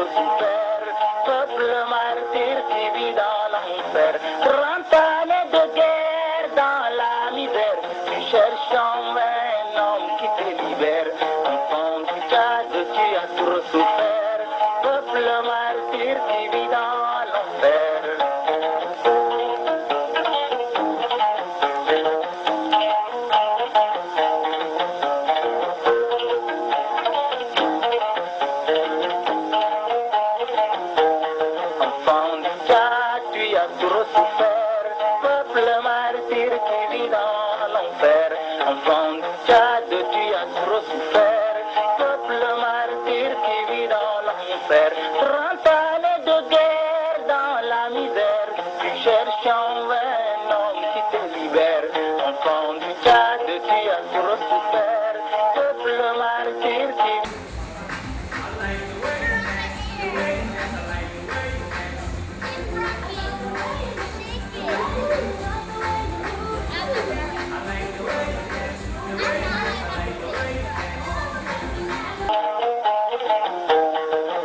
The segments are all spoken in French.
trop souffert, peuple martyr qui vit dans l'enfer. 30 années de guerre dans la misère, tu cherches en vain un homme qui te libère. Enfant du Tchad, tu as trop souffert, peuple martyr qui vit dans l'enfer. Enfant du Tchad, tu as trop souffert, peuple martyr qui vit dans l'enfer. Enfant du Tchad, tu as trop souffert, peuple martyr qui vit dans l'enfer. 30 années de guerre dans la misère, tu cherches en vain un homme qui te libère. Enfant du Tchad, tu as trop souffert, peuple martyr qui vit.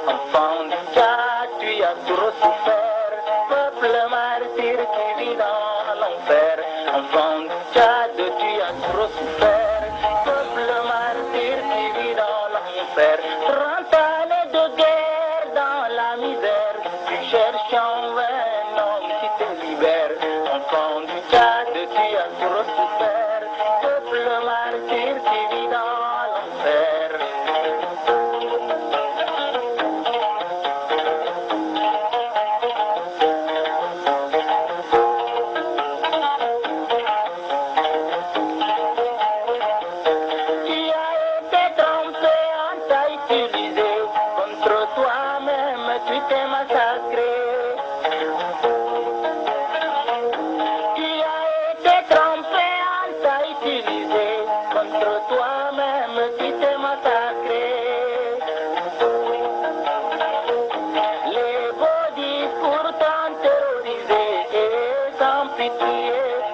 Enfant du Tchad, tu as trop souffert, peuple martyr qui vit dans l'enfer. Enfant du Tchad, tu as trop souffert, peuple martyr qui vit dans l'enfer. 30 années de guerre dans la misère, tu cherches en vain un homme qui te libère. Enfant du Tchad, tu as trop souffert, peuple martyr qui vit dans l'enfer. Tu as été trompé, on t'a utilisé, contre toi-même tu t'es massacré. Tu as été trompé, on t'a utilisé, contre toi-même tu t'es massacré. Les beaux discours t'ont terrorisé et sans pitié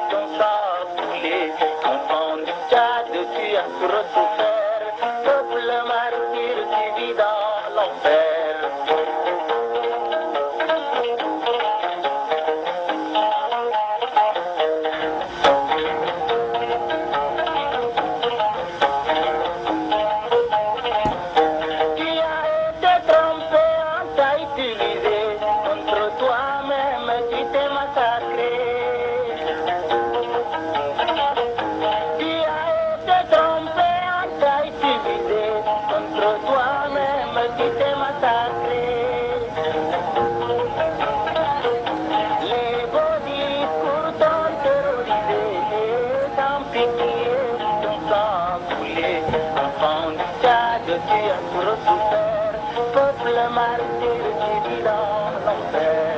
ton sang coulé. Enfant du Tchad, tu as trop souffert, peuple martyr qui vit dans l'enfer. Tu as été trompé, on t'a utilisé, contre toi-même tu t'es massacré. Tu as été trompé, on t'a utilisé, contre toi-même tu t'es massacré. Les beaux discours t'ont terrorisé et sans pitié ton sang coulé. Enfant du Tchad, tu as trop souffert, peuple martyr qui vit dans l'enfer.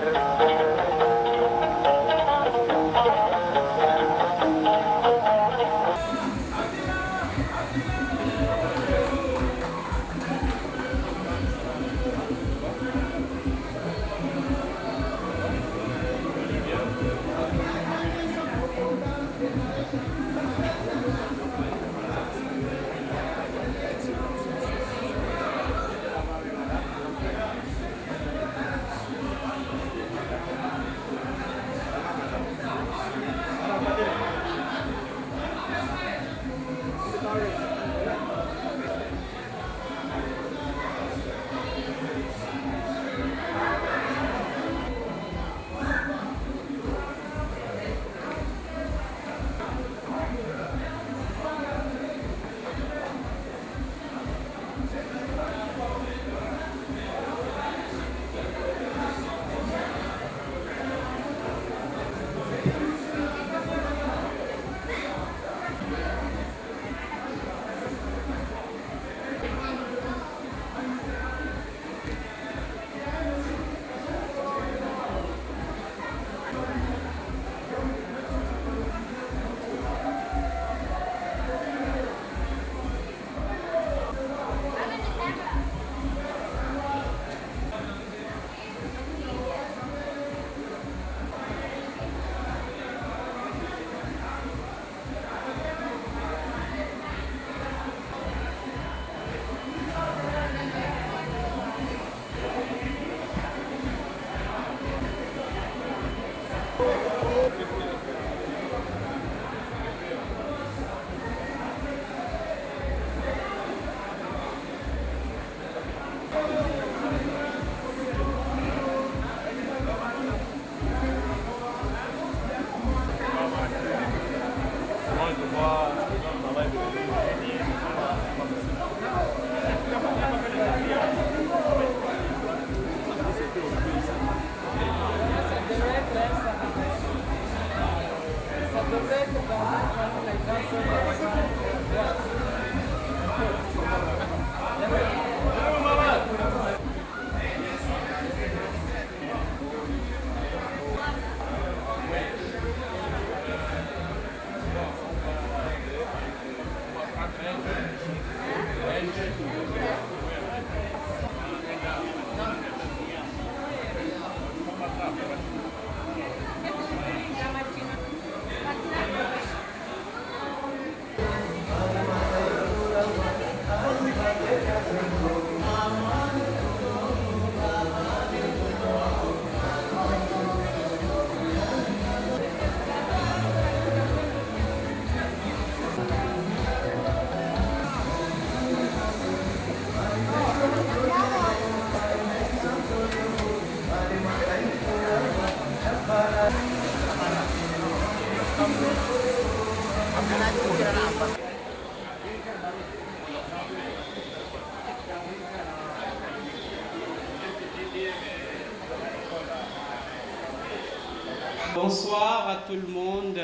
Bonsoir à tout le monde.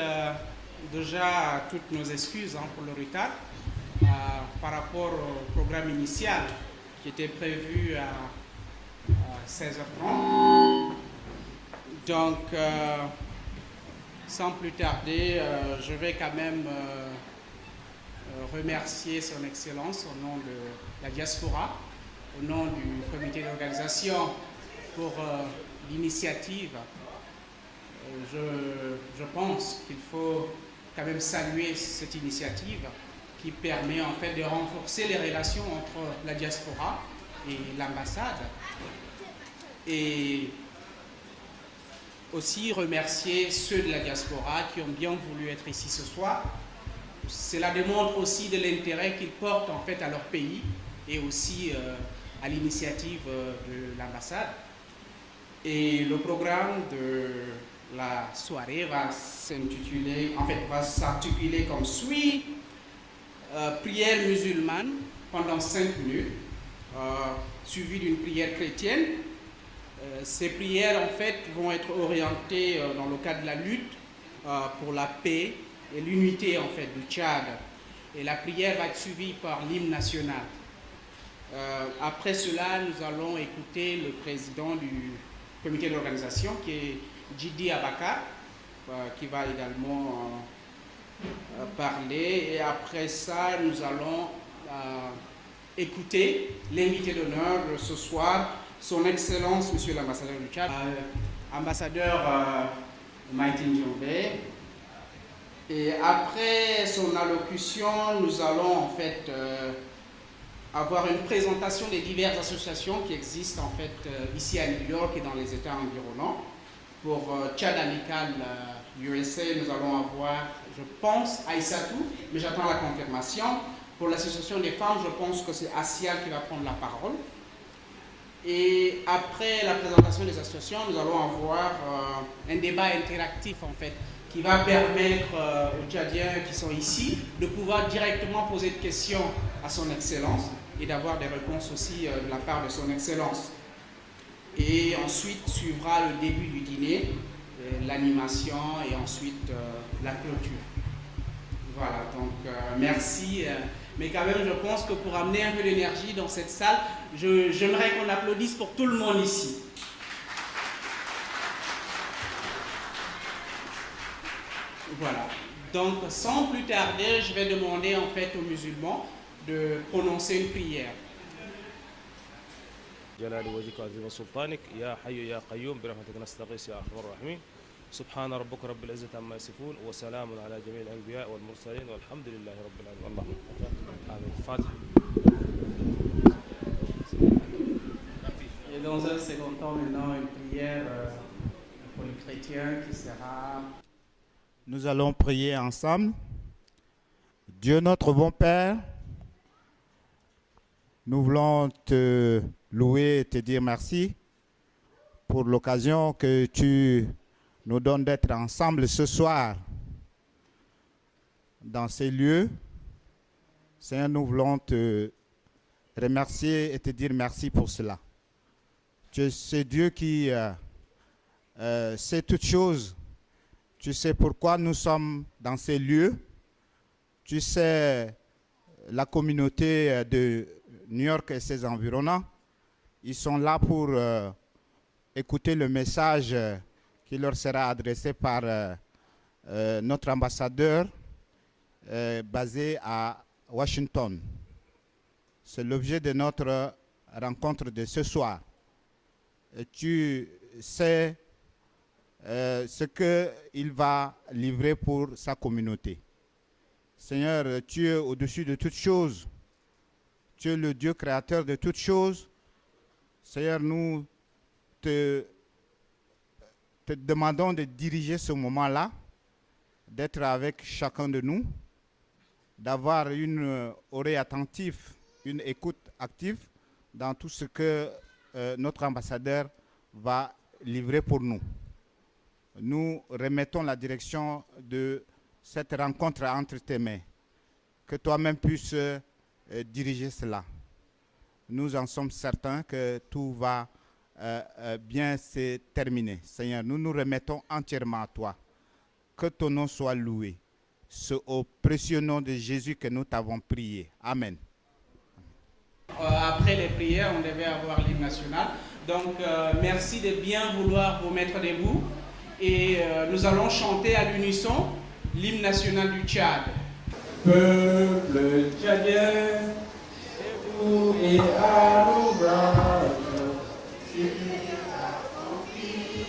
Déjà, toutes nos excuses pour le retard par rapport au programme initial qui était prévu à 16h30. Donc, sans plus tarder, je vais quand même remercier Son Excellence au nom de la diaspora, au nom du comité d'organisation pour l'initiative. Je pense qu'il faut quand même saluer cette initiative qui permet en fait de renforcer les relations entre la diaspora et l'ambassade. Et aussi remercier ceux de la diaspora qui ont bien voulu être ici ce soir. Cela démontre aussi de l'intérêt qu'ils portent en fait à leur pays et aussi à l'initiative de l'ambassade. Et le programme de la soirée va s'articuler comme suit. Prière musulmane pendant 5 minutes, suivie d'une prière chrétienne. Ces prières en fait vont être orientées dans le cadre de la lutte pour la paix et l'unité en fait du Tchad. Et la prière va être suivie par l'hymne national. Après cela, nous allons écouter le président du comité d'organisation qui est Djidi Abakar, qui va également parler. Et après ça, nous allons écouter l'invité d'honneur de ce soir, Son Excellence, Monsieur l'ambassadeur du Tchad, ambassadeur Maïtine Djombe. Et après son allocution, nous allons en fait avoir une présentation des diverses associations qui existent en fait ici à New York et dans les États environnants. Pour Tchad Amical USA, nous allons avoir, je pense, Aïssatou, mais j'attends la confirmation. Pour l'association des femmes, je pense que c'est Asial qui va prendre la parole. Et après la présentation des associations, nous allons avoir un débat interactif en fait, qui va permettre aux Tchadiens qui sont ici de pouvoir directement poser des questions à Son Excellence et d'avoir des réponses aussi de la part de Son Excellence. Et ensuite suivra le début du dîner, l'animation et ensuite la clôture. Voilà, donc merci. Mais quand même, je pense que pour amener un peu d'énergie dans cette salle, j'aimerais qu'on applaudisse pour tout le monde ici. Voilà. Donc, sans plus tarder, je vais demander en fait aux musulmans de prononcer une prière. جلال وجهك وعظيم سلطانك يا حي يا قيوم برحمتك نستغيث يا ارحم الراحمين سبحان ربك رب العزة عما يصفون وسلام على جميع الانبياء والمرسلين والحمد لله رب العالمين اللهم امين الفاتحه. Et dans un second temps maintenant une prière pour les chrétiens qui sera. Nous allons prier ensemble. Dieu notre bon Père, nous voulons te louer et te dire merci pour l'occasion que tu nous donnes d'être ensemble ce soir dans ces lieux. Seigneur, nous voulons te remercier et te dire merci pour cela. Tu es Dieu qui sait toutes choses. Tu sais pourquoi nous sommes dans ces lieux. Tu sais la communauté de New York et ses environnants. Ils sont là pour écouter le message qui leur sera adressé par notre ambassadeur basé à Washington. C'est l'objet de notre rencontre de ce soir. Et tu sais ce qu'il va livrer pour sa communauté. Seigneur, tu es au-dessus de toutes choses. Tu es le Dieu créateur de toutes choses. Seigneur, nous te demandons de diriger ce moment-là, d'être avec chacun de nous, d'avoir une oreille attentive, une écoute active dans tout ce que notre ambassadeur va livrer pour nous. Nous remettons la direction de cette rencontre entre tes mains. Que toi-même puisses diriger cela. Nous en sommes certains que tout va bien se terminer. Seigneur, nous nous remettons entièrement à toi. Que ton nom soit loué. C'est au précieux nom de Jésus que nous t'avons prié. Amen. Après les prières, on devait avoir l'hymne national. Donc, merci de bien vouloir vous mettre debout. Et nous allons chanter à l'unisson l'hymne national du Tchad. Peuple tchadien, debout et à l'ouvrage, tu as conquis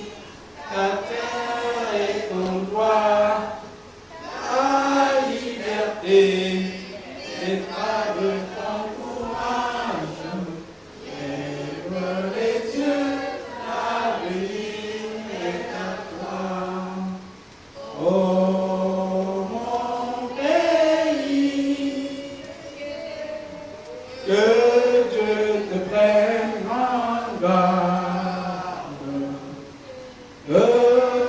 ta terre et ton droit, ta liberté, et de ton courage, lève les yeux, l'avenir est à toi. Oh mon pays, que Dieu te prenne en garde, que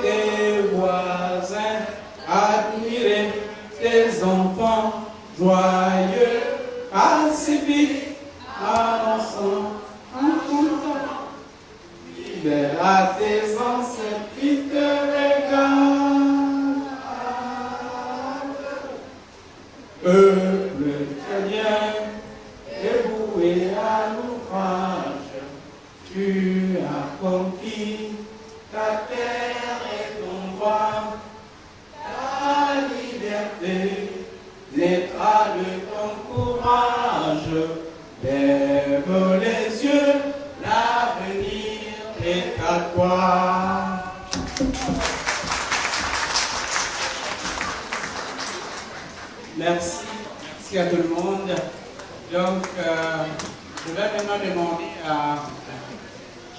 tes voisins admirent tes enfants joyeux, pacifiques, avançant en content, fidèles à tes ancêtres qui te regardent. Peuple tchadien, debout et à l'ouvrage, tu as conquis ta terre et ton droit, ta liberté, l'état de ton courage, lève les yeux, l'avenir est à toi. Merci, merci à tout le monde. Donc, je vais maintenant demander à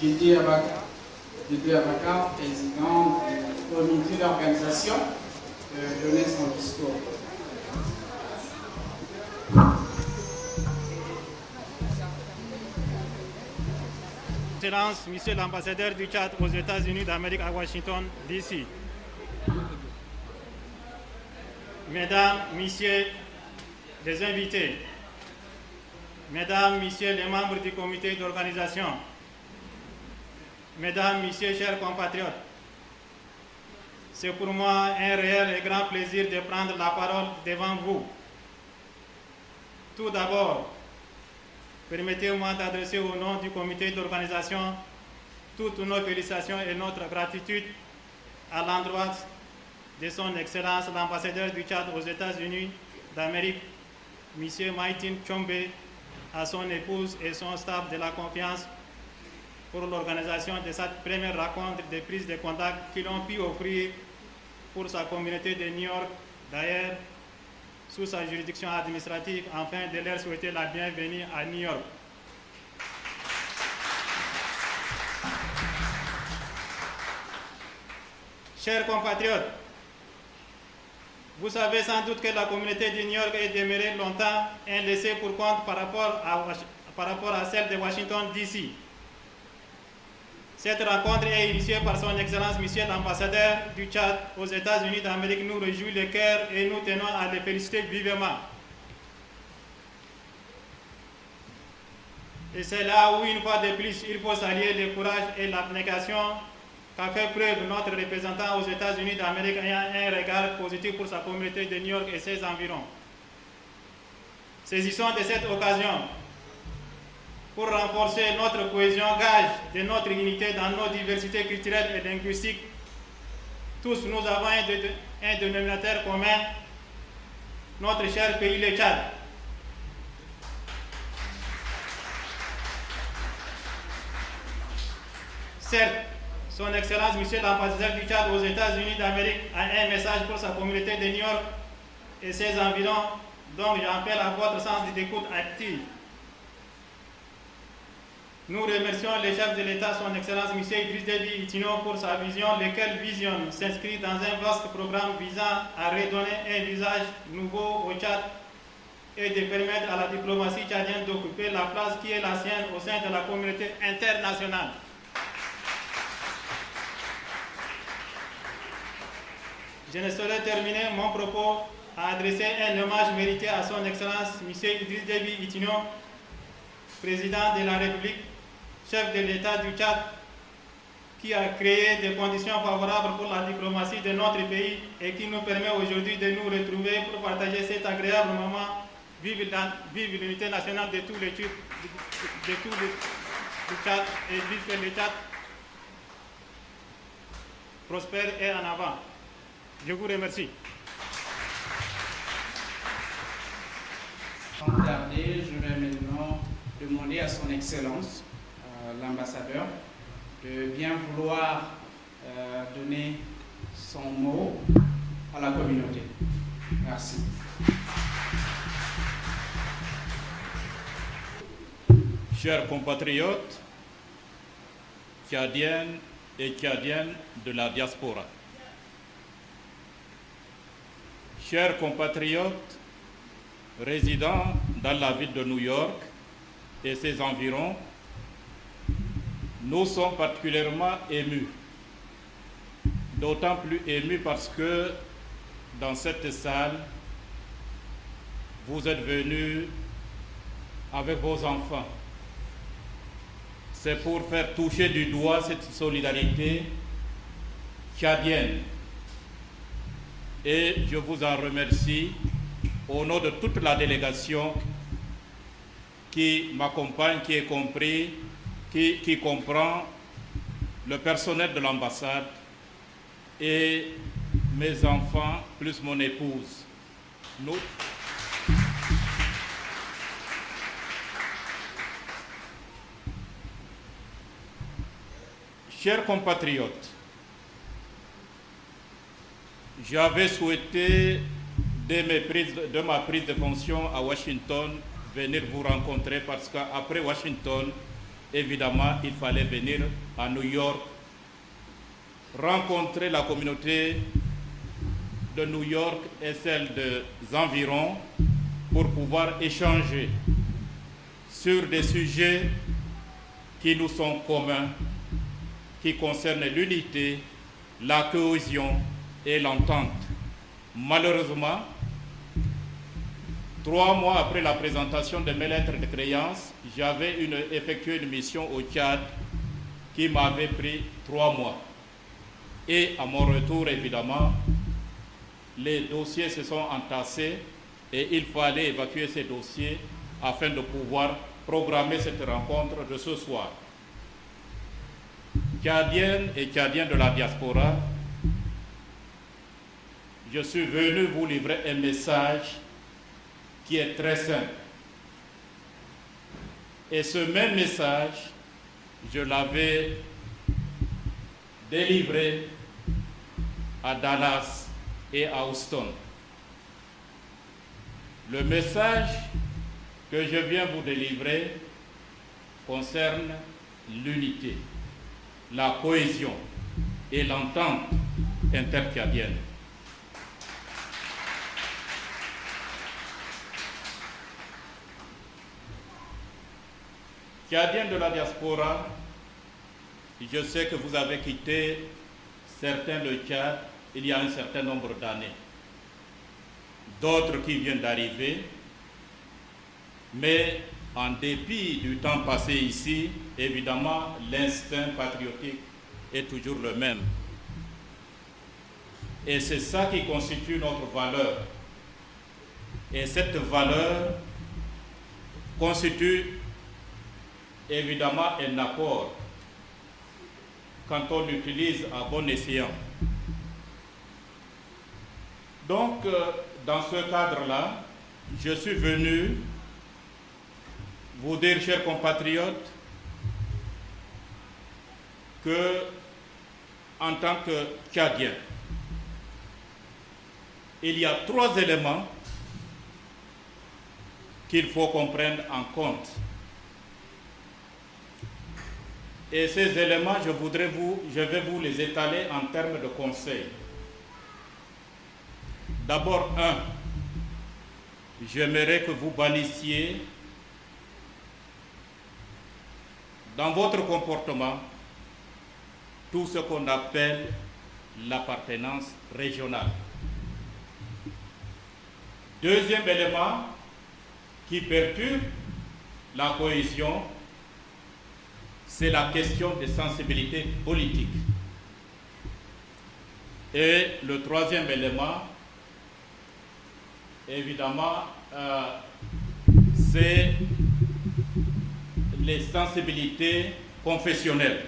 J.D. Abaka, président du comité d'organisation, de donner son discours. Excellence, Monsieur l'ambassadeur du Tchad aux États-Unis d'Amérique à Washington, D.C. Mesdames, Messieurs les invités, Mesdames, Messieurs les membres du comité d'organisation, Mesdames, Messieurs, chers compatriotes, c'est pour moi un réel et grand plaisir de prendre la parole devant vous. Tout d'abord, permettez-moi d'adresser au nom du comité d'organisation toutes nos félicitations et notre gratitude à l'endroit de son Excellence l'ambassadeur du Tchad aux États-Unis d'Amérique, M. Maïtin Tchombe, à son épouse et son staff de la confiance pour l'organisation de cette première rencontre de prise de contact qu'ils ont pu offrir pour sa communauté de New York, d'ailleurs sous sa juridiction administrative, afin de leur souhaiter la bienvenue à New York. Chers compatriotes, vous savez sans doute que la communauté de New York est demeurée longtemps un laissé pour compte par rapport à celle de Washington, D.C. Cette rencontre est initiée par son Excellence, Monsieur l'ambassadeur du Tchad aux États-Unis d'Amérique, nous réjouit le cœur et nous tenons à les féliciter vivement. Et c'est là où, une fois de plus, il faut saluer le courage et l'abnégation qu'a fait preuve notre représentant aux États-Unis d'Amérique ayant un regard positif pour sa communauté de New York et ses environs. Saisissons de cette occasion pour renforcer notre cohésion, gage de notre unité dans nos diversités culturelles et linguistiques. Tous nous avons un dénominateur commun, notre cher pays, le Tchad. Certes, son Excellence, Monsieur l'ambassadeur du Tchad aux États-Unis d'Amérique, a un message pour sa communauté de New York et ses environs, donc j'appelle à votre sens d'écoute active. Nous remercions le chef de l'État, son Excellence M. Idriss Déby Itno, pour sa vision, laquelle vision s'inscrit dans un vaste programme visant à redonner un visage nouveau au Tchad et de permettre à la diplomatie tchadienne d'occuper la place qui est la sienne au sein de la communauté internationale. Je ne saurais terminer mon propos à adresser un hommage mérité à son Excellence M. Idriss Déby Itno, président de la République, chef de l'État du Tchad, qui a créé des conditions favorables pour la diplomatie de notre pays et qui nous permet aujourd'hui de nous retrouver pour partager cet agréable moment. Vive l'unité nationale de tous les Tchad et vive que le Tchad prospère et en avant. Je vous remercie. Sans tarder, je vais maintenant demander à son Excellence, l'ambassadeur, de bien vouloir donner son mot à la communauté. Merci. Chers compatriotes, tchadiennes et tchadiennes de la diaspora, chers compatriotes résidant dans la ville de New York et ses environs, nous sommes particulièrement émus, d'autant plus émus parce que dans cette salle, vous êtes venus avec vos enfants. C'est pour faire toucher du doigt cette solidarité tchadienne. Et je vous en remercie au nom de toute la délégation qui m'accompagne, qui est compris, qui comprend le personnel de l'ambassade et mes enfants plus mon épouse. Nous, chers compatriotes, j'avais souhaité, de ma prise de fonction à Washington, venir vous rencontrer parce qu'après Washington, évidemment, il fallait venir à New York, rencontrer la communauté de New York et celle des environs pour pouvoir échanger sur des sujets qui nous sont communs, qui concernent l'unité, la cohésion et l'entente. Malheureusement, 3 mois après la présentation de mes lettres de créance, j'avais effectué une mission au Tchad qui m'avait pris 3 mois. Et à mon retour, évidemment, les dossiers se sont entassés et il fallait évacuer ces dossiers afin de pouvoir programmer cette rencontre de ce soir. Tchadiennes et Tchadiens de la diaspora, je suis venu vous livrer un message qui est très simple. Et ce même message, je l'avais délivré à Dallas et à Houston. Le message que je viens vous délivrer concerne l'unité, la cohésion et l'entente intertchadienne. Tchadiens de la diaspora, je sais que vous avez quitté certains le Tchad il y a un certain nombre d'années, d'autres qui viennent d'arriver, mais en dépit du temps passé ici, évidemment, l'instinct patriotique est toujours le même. Et c'est ça qui constitue notre valeur. Et cette valeur constitue évidemment un apport quand on l'utilise à bon escient. Donc, dans ce cadre-là, je suis venu vous dire, chers compatriotes, que en tant que Tchadien, il y a 3 éléments qu'il faut qu'on prenne en compte. Et ces éléments, je vais vous les étaler en termes de conseils. D'abord, j'aimerais que vous banissiez dans votre comportement tout ce qu'on appelle l'appartenance régionale. Deuxième élément qui perturbe la cohésion, c'est la question des sensibilités politiques. Et le troisième élément, évidemment, c'est les sensibilités confessionnelles.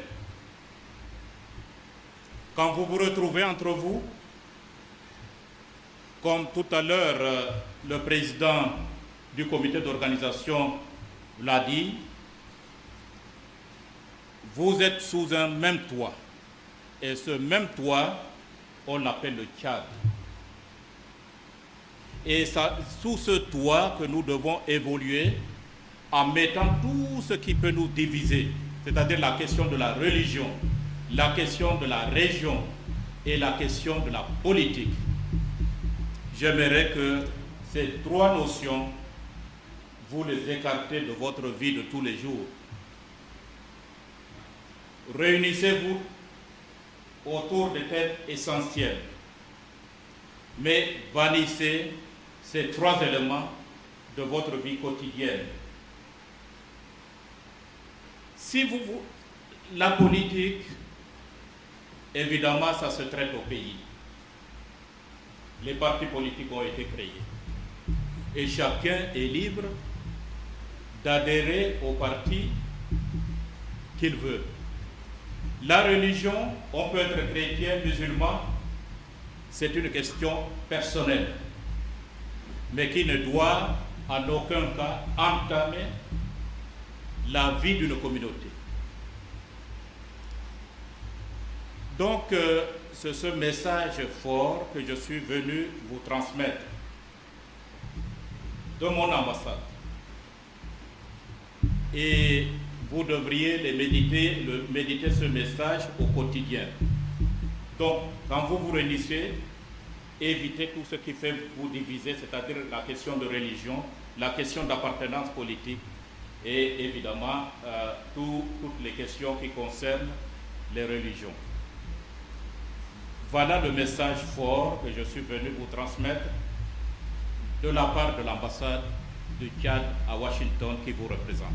Quand vous vous retrouvez entre vous, comme tout à l'heure le président du comité d'organisation l'a dit, vous êtes sous un même toit. Et ce même toit, on l'appelle le Tchad. Et c'est sous ce toit que nous devons évoluer en mettant tout ce qui peut nous diviser, c'est-à-dire la question de la religion, la question de la région et la question de la politique. J'aimerais que ces 3 notions, vous les écartez de votre vie de tous les jours. Réunissez-vous autour de thèmes essentiels, mais bannissez ces 3 éléments de votre vie quotidienne. La politique, évidemment, ça se traite au pays. Les partis politiques ont été créés. Et chacun est libre d'adhérer au parti qu'il veut. La religion, on peut être chrétien, musulman, c'est une question personnelle, mais qui ne doit en aucun cas entamer la vie d'une communauté. Donc, c'est ce message fort que je suis venu vous transmettre de mon ambassade. Et vous devriez méditer ce message au quotidien. Donc, quand vous vous réunissez, évitez tout ce qui fait vous diviser, c'est-à-dire la question de religion, la question d'appartenance politique et évidemment toutes les questions qui concernent les religions. Voilà le message fort que je suis venu vous transmettre de la part de l'ambassade du Tchad à Washington qui vous représente.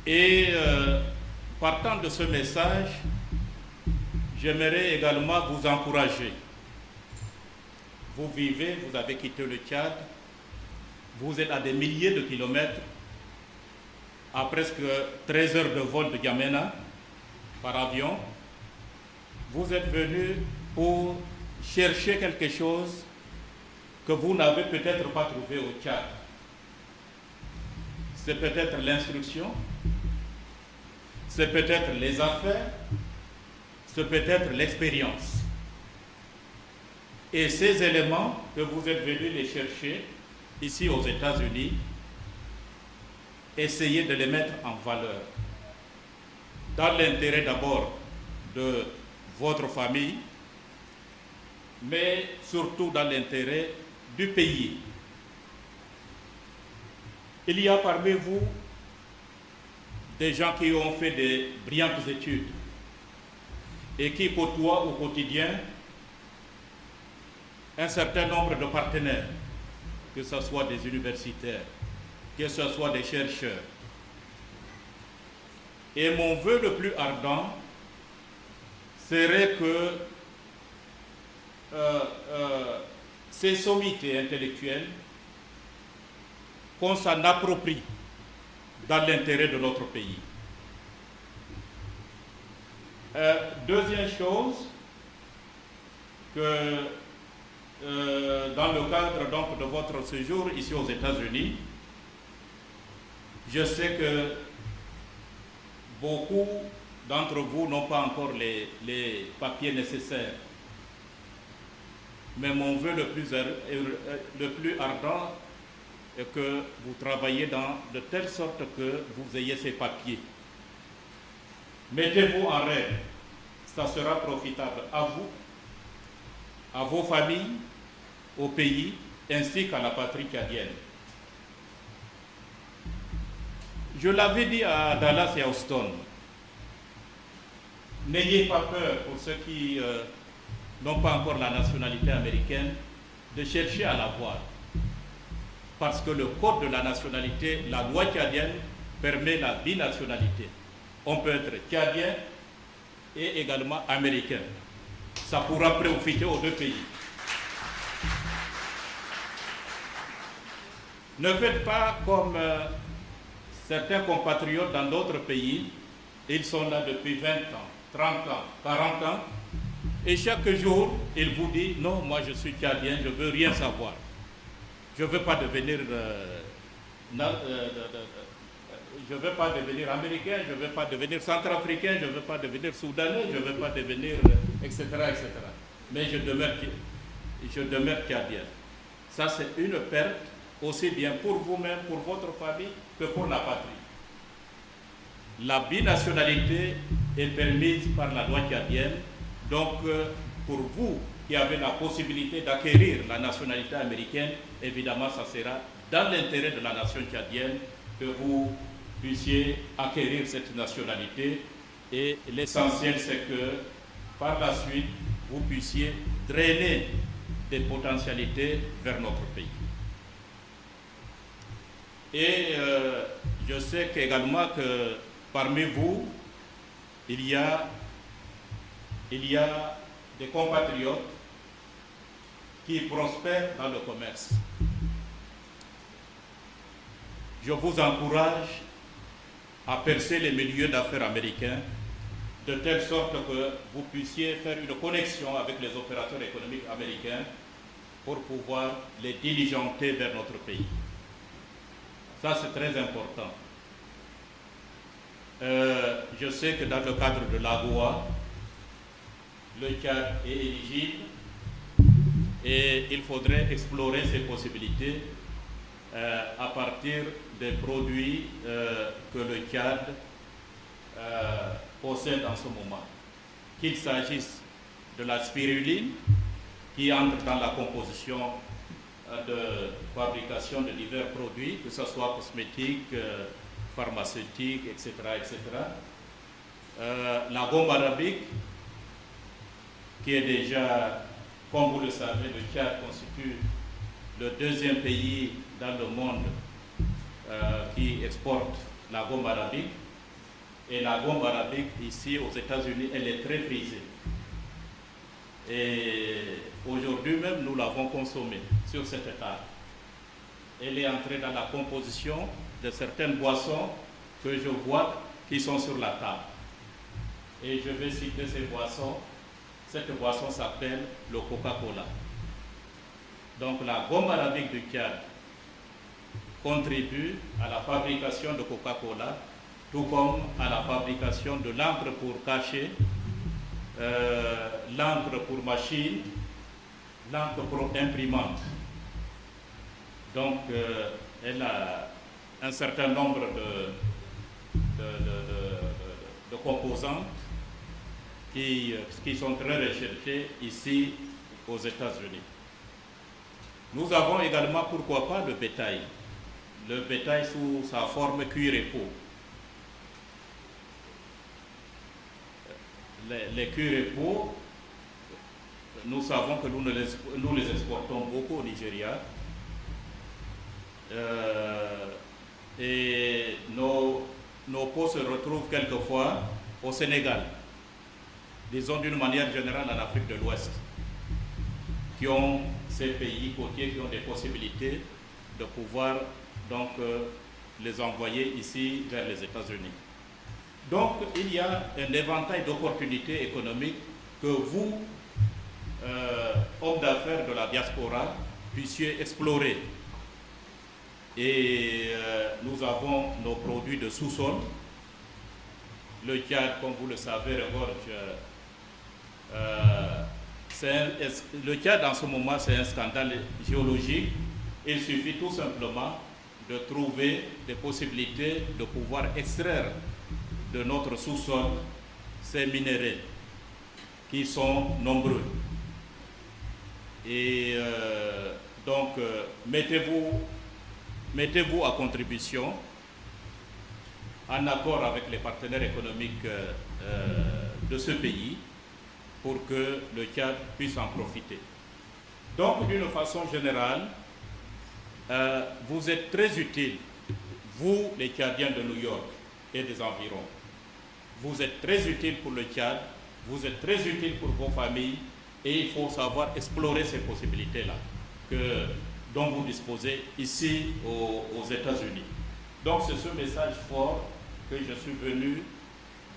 Et partant de ce message, j'aimerais également vous encourager. Vous vivez, vous avez quitté le Tchad, vous êtes à des milliers de kilomètres, à presque 13 heures de vol de N'Djamena par avion. Vous êtes venu pour chercher quelque chose que vous n'avez peut-être pas trouvé au Tchad. C'est peut-être l'instruction, c'est peut-être les affaires, c'est peut-être l'expérience. Et ces éléments que vous êtes venus les chercher ici aux États-Unis, essayez de les mettre en valeur. Dans l'intérêt d'abord de votre famille, mais surtout dans l'intérêt du pays. Il y a parmi vous des gens qui ont fait des brillantes études et qui côtoient au quotidien un certain nombre de partenaires, que ce soit des universitaires, que ce soit des chercheurs. Et mon vœu le plus ardent serait que ces sommités intellectuelles, qu'on s'en approprie dans l'intérêt de notre pays. Deuxième chose, que dans le cadre donc, de votre séjour ici aux États-Unis, je sais que beaucoup d'entre vous n'ont pas encore les papiers nécessaires. Mais mon vœu le plus ardent est que vous travaillez de telle sorte que vous ayez ces papiers. Mettez-vous en règle. Ça sera profitable à vous, à vos familles, au pays, ainsi qu'à la patrie tchadienne. Je l'avais dit à Dallas et à Houston, n'ayez pas peur pour ceux qui n'ont pas encore la nationalité américaine de chercher à l'avoir. Parce que le code de la nationalité, la loi tchadienne, permet la binationalité. On peut être tchadien et également américain. Ça pourra profiter aux deux pays. Ne faites pas comme certains compatriotes dans d'autres pays. Ils sont là depuis 20 ans, 30 ans, 40 ans. Et chaque jour, ils vous disent, non, moi je suis tchadien, je ne veux rien savoir. Je ne veux pas devenir je ne veux pas devenir américain, je ne veux pas devenir centrafricain, je ne veux pas devenir soudanais, je ne veux pas devenir, etc., etc. Mais je demeure tchadien. Ça, c'est une perte, aussi bien pour vous-même, pour votre famille, que pour la patrie. La binationalité est permise par la loi tchadienne. Donc, pour vous qui avez la possibilité d'acquérir la nationalité américaine, évidemment, ça sera dans l'intérêt de la nation tchadienne que vous puissiez acquérir cette nationalité. Et l'essentiel, c'est que par la suite, vous puissiez drainer des potentialités vers notre pays. Et je sais également que parmi vous, il y a des compatriotes qui prospèrent dans le commerce. Je vous encourage à percer les milieux d'affaires américains de telle sorte que vous puissiez faire une connexion avec les opérateurs économiques américains pour pouvoir les diligenter vers notre pays. Ça, c'est très important. Je sais que dans le cadre de l'AGOA, le Tchad est éligible et il faudrait explorer ces possibilités à partir des produits que le Tchad possède en ce moment. Qu'il s'agisse de la spiruline qui entre dans la composition de fabrication de divers produits, que ce soit cosmétiques, pharmaceutiques, etc. etc. La gomme arabique, qui est déjà, comme vous le savez, le Tchad constitue le deuxième pays dans le monde qui exporte la gomme arabique. Et la gomme arabique, ici aux États-Unis, elle est très prisée. Et aujourd'hui même, nous l'avons consommée sur cette état. Elle est entrée dans la composition de certaines boissons que je vois qui sont sur la table. Et je vais citer ces boissons. Cette boisson s'appelle le Coca-Cola. Donc la gomme arabique du Tchad contribue à la fabrication de Coca-Cola, tout comme à la fabrication de l'encre pour cachet, l'encre pour machine, l'encre pour imprimante. Donc, elle a un certain nombre de composantes qui sont très recherchées ici aux États-Unis. Nous avons également, pourquoi pas, le bétail. Le bétail sous sa forme cuir et peau. Les cuir et peau nous savons que nous les exportons beaucoup au Nigeria. Et nos pots se retrouvent quelquefois au Sénégal, disons d'une manière générale en Afrique de l'Ouest, qui ont ces pays côtiers qui ont des possibilités de pouvoir donc les envoyer ici vers les États-Unis. Donc il y a un éventail d'opportunités économiques que vous, hommes d'affaires de la diaspora, puissiez explorer. Et nous avons nos produits de sous-sol. Le Tchad, comme vous le savez, regorge. Le Tchad, en ce moment, c'est un scandale géologique. Il suffit tout simplement de trouver des possibilités de pouvoir extraire de notre sous-sol ces minéraux qui sont nombreux. Et donc, mettez-vous à contribution en accord avec les partenaires économiques de ce pays pour que le Tchad puisse en profiter. Donc, d'une façon générale, vous êtes très utiles, vous, les Tchadiens de New York et des environs. Vous êtes très utiles pour le Tchad, vous êtes très utiles pour vos familles, et il faut savoir explorer ces possibilités-là dont vous disposez ici aux États-Unis. Donc c'est ce message fort que je suis venu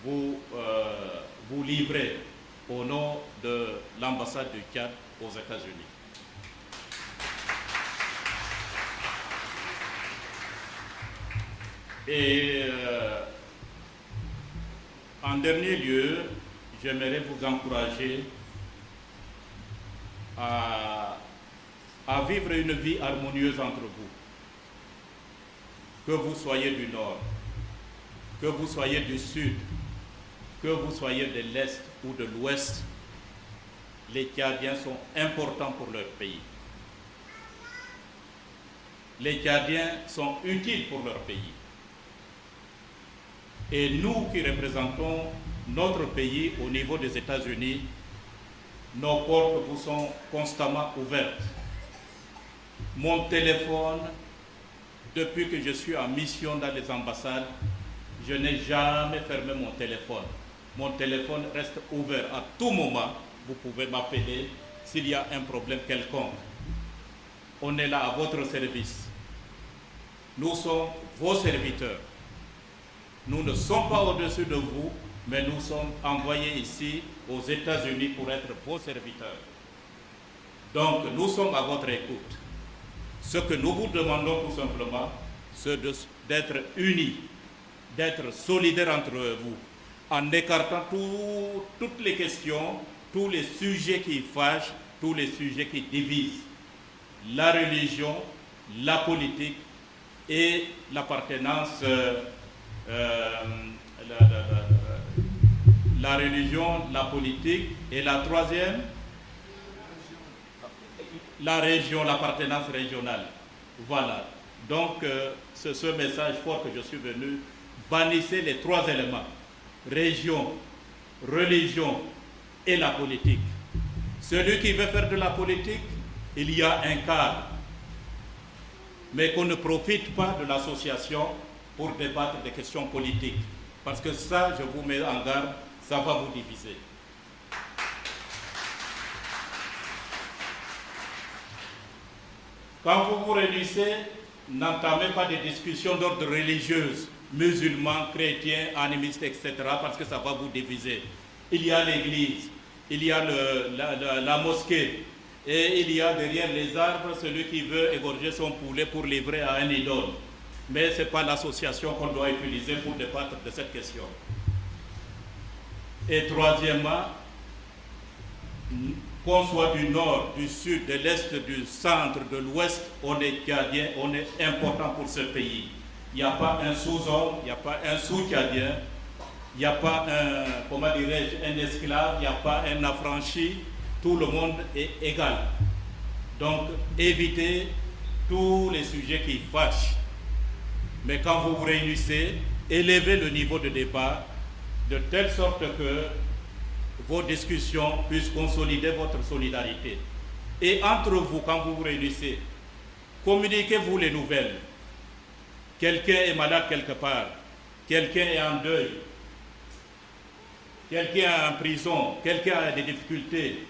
vous livrer au nom de l'ambassade du Tchad aux États-Unis. Et en dernier lieu, j'aimerais vous encourager à vivre une vie harmonieuse entre vous. Que vous soyez du Nord, que vous soyez du Sud, que vous soyez de l'Est ou de l'Ouest, les Tchadiens sont importants pour leur pays. Les Tchadiens sont utiles pour leur pays. Et nous qui représentons notre pays au niveau des États-Unis, nos portes vous sont constamment ouvertes. Mon téléphone, depuis que je suis en mission dans les ambassades, je n'ai jamais fermé mon téléphone. Mon téléphone reste ouvert à tout moment. Vous pouvez m'appeler s'il y a un problème quelconque. On est là à votre service. Nous sommes vos serviteurs. Nous ne sommes pas au-dessus de vous, mais nous sommes envoyés ici aux États-Unis pour être vos serviteurs. Donc, nous sommes à votre écoute. Ce que nous vous demandons tout simplement, c'est d'être unis, d'être solidaires entre vous, en écartant toutes les questions, tous les sujets qui fâchent, tous les sujets qui divisent. La religion, la politique et l'appartenance, la religion, la politique et la troisième, la région, l'appartenance régionale. Voilà. Donc, c'est ce message fort que je suis venu. Bannissez les trois éléments. Région, religion et la politique. Celui qui veut faire de la politique, il y a un cadre. Mais qu'on ne profite pas de l'association pour débattre des questions politiques. Parce que ça, je vous mets en garde, ça va vous diviser. Quand vous vous réunissez, n'entamez pas des discussions d'ordre religieux, musulmans, chrétiens, animistes, etc., parce que ça va vous diviser. Il y a l'église, il y a la mosquée, et il y a derrière les arbres celui qui veut égorger son poulet pour livrer à un idole. Mais ce n'est pas l'association qu'on doit utiliser pour débattre de cette question. Et troisièmement, qu'on soit du nord, du sud, de l'est, du centre, de l'ouest, on est Tchadien, on est important pour ce pays. Il n'y a pas un sous-homme, il n'y a pas un sous-Tchadien, il n'y a pas un, comment dirais-je, un esclave, il n'y a pas un affranchi, tout le monde est égal. Donc, évitez tous les sujets qui fâchent. Mais quand vous vous réunissez, élevez le niveau de débat de telle sorte que vos discussions puissent consolider votre solidarité. Et entre vous, quand vous vous réunissez, communiquez-vous les nouvelles. Quelqu'un est malade quelque part, quelqu'un est en deuil, quelqu'un est en prison, quelqu'un a des difficultés.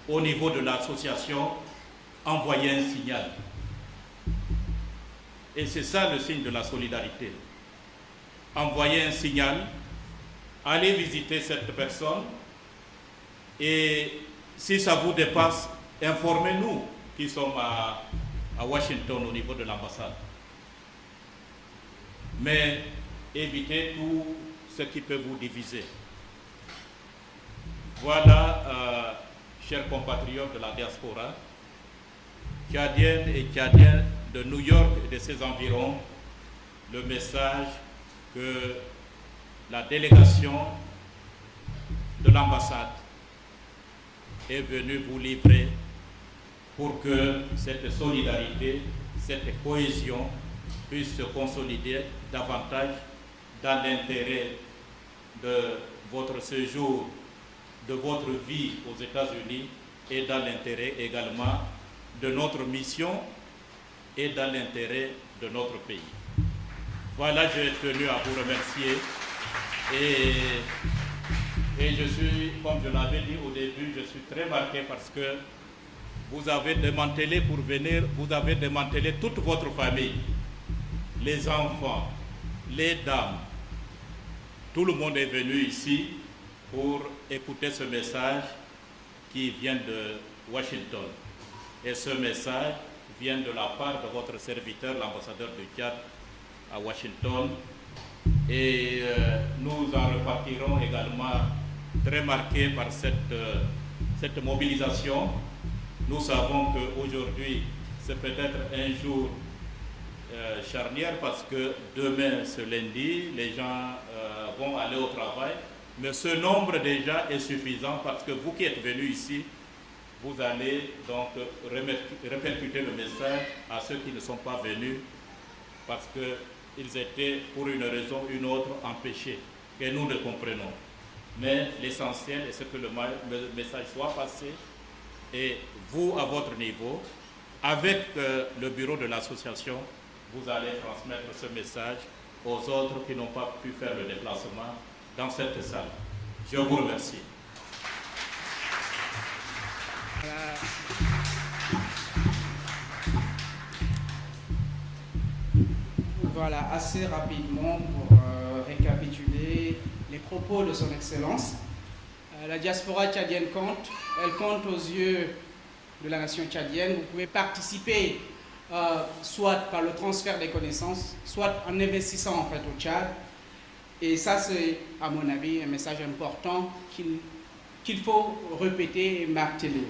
Au niveau de l'association, envoyez un signal. Et c'est ça le signe de la solidarité. Envoyez un signal, allez visiter cette personne et si ça vous dépasse, informez-nous qui sommes à Washington au niveau de l'ambassade. Mais évitez tout ce qui peut vous diviser. Voilà, chers compatriotes de la diaspora, tchadiennes et tchadiens de New York et de ses environs, le message que la délégation de l'ambassade est venue vous livrer pour que cette solidarité, cette cohésion puisse se consolider davantage dans l'intérêt de votre séjour, de votre vie aux États-Unis et dans l'intérêt également de notre mission et dans l'intérêt de notre pays. Voilà, j'ai tenu à vous remercier et je suis, comme je l'avais dit au début, je suis très marqué parce que vous avez démantelé pour venir, vous avez démantelé toute votre famille, les enfants, les dames. Tout le monde est venu ici pour écouter ce message qui vient de Washington. Et ce message vient de la part de votre serviteur, l'ambassadeur du Tchad à Washington. Et nous en repartirons également très marqués par cette mobilisation. Nous savons qu'aujourd'hui, c'est peut-être un jour charnière parce que demain, ce lundi, les gens vont aller au travail. Mais ce nombre déjà est suffisant parce que vous qui êtes venus ici, vous allez donc répercuter le message à ceux qui ne sont pas venus parce qu'ils étaient pour une raison ou une autre empêchés, que nous ne comprenons. Mais l'essentiel est que le message soit passé et vous, à votre niveau, avec le bureau de l'association, vous allez transmettre ce message aux autres qui n'ont pas pu faire le déplacement dans cette salle. Je vous remercie. Voilà, assez rapidement pour récapituler les propos de son Excellence. La diaspora tchadienne compte, elle compte aux yeux de la nation tchadienne. Vous pouvez participer soit par le transfert des connaissances, soit en investissant en fait au Tchad. Et ça, c'est, à mon avis, un message important qu'il faut répéter et marteler.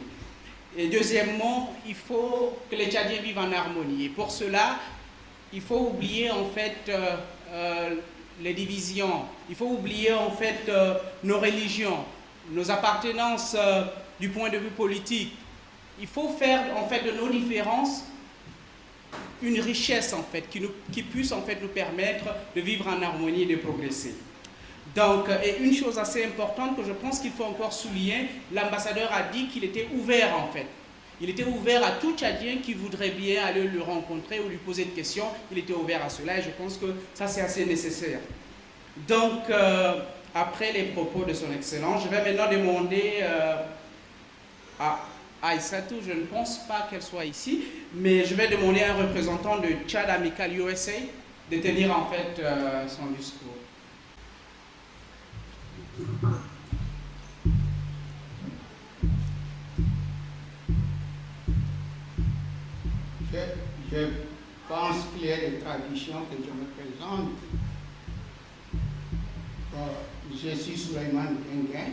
Et deuxièmement, il faut que les Tchadiens vivent en harmonie. Et pour cela, il faut oublier en fait les divisions. Il faut oublier en fait nos religions, nos appartenances du point de vue politique. Il faut faire en fait de nos différences une richesse en fait qui puisse en fait nous permettre de vivre en harmonie et de progresser. Donc, et une chose assez importante que je pense qu'il faut encore souligner, l'ambassadeur a dit qu'il était ouvert en fait. Il était ouvert à tout Tchadien qui voudrait bien aller le rencontrer ou lui poser des questions. Il était ouvert à cela et je pense que ça c'est assez nécessaire. Donc, après les propos de son Excellence, je vais maintenant demander à Aïssatou, je ne pense pas qu'elle soit ici, mais je vais demander à un représentant de Tchad Amical USA de tenir en fait son discours. Je pense qu'il y a des traditions que je me présente. Je suis Souleymane Nguyen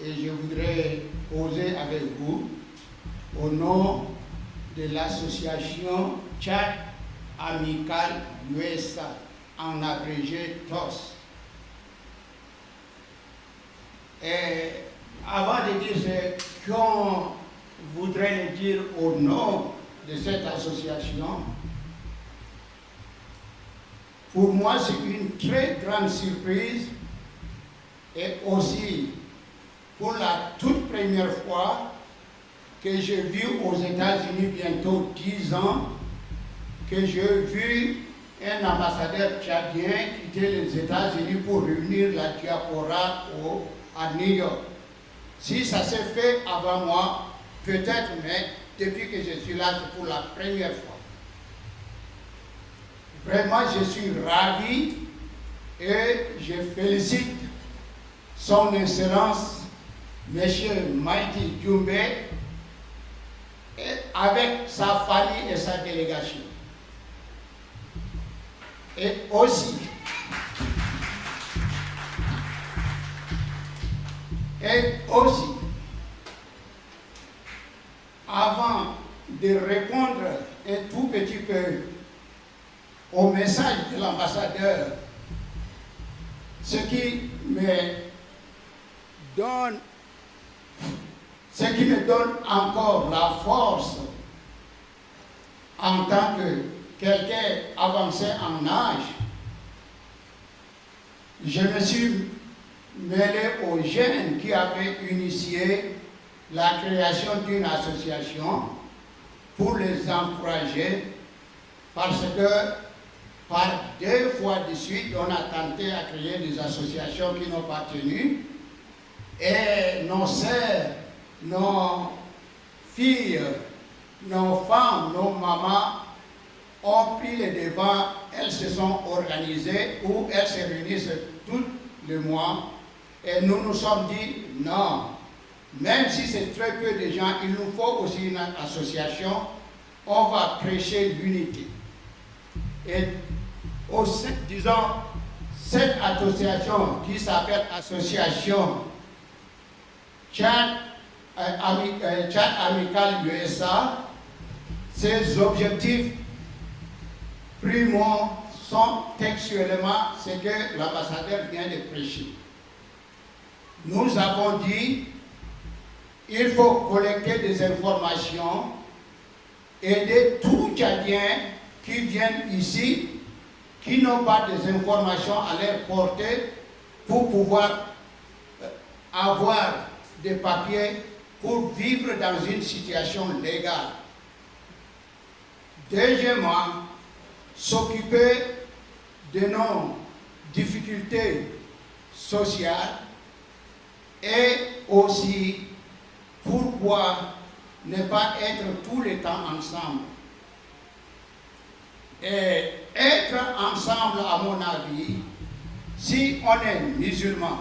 et je voudrais poser avec vous au nom de l'association Tchad Amical USA, en abrégé TOS. Et avant de dire ce qu'on voudrait le dire au nom de cette association, pour moi c'est une très grande surprise et aussi pour la toute première fois que j'ai vu aux États-Unis, bientôt 10 ans, que j'ai vu un ambassadeur tchadien quitter les États-Unis pour réunir la diaspora à New York. Si ça s'est fait avant moi, peut-être, mais depuis que je suis là, c'est pour la première fois. Vraiment, je suis ravi et je félicite son Excellence, M. Mighty Djoumbé, avec sa famille et sa délégation. Et aussi, avant de répondre un tout petit peu au message de l'ambassadeur, ce qui me donne encore la force en tant que quelqu'un avancé en âge, je me suis mêlé aux jeunes qui avaient initié la création d'une association pour les encourager, parce que par 2 fois de suite, on a tenté à créer des associations qui n'ont pas tenu, et nos sœurs, nos filles, nos femmes, nos mamans ont pris le devant, elles se sont organisées ou elles se réunissent tous les mois, et nous nous sommes dit non, même si c'est très peu de gens, il nous faut aussi une association, on va prêcher l'unité. Et disons, cette association qui s'appelle Association Tchad Amical USA, ses objectifs primo sont textuellement ce que l'ambassadeur vient de prêcher. Nous avons dit il faut collecter des informations, aider tous les Tchadiens qui viennent ici, qui n'ont pas des informations à leur porter pour pouvoir avoir des papiers pour vivre dans une situation légale. Deuxièmement, s'occuper de nos difficultés sociales et aussi pourquoi ne pas être tout le temps ensemble. Et être ensemble, à mon avis, si on est musulman,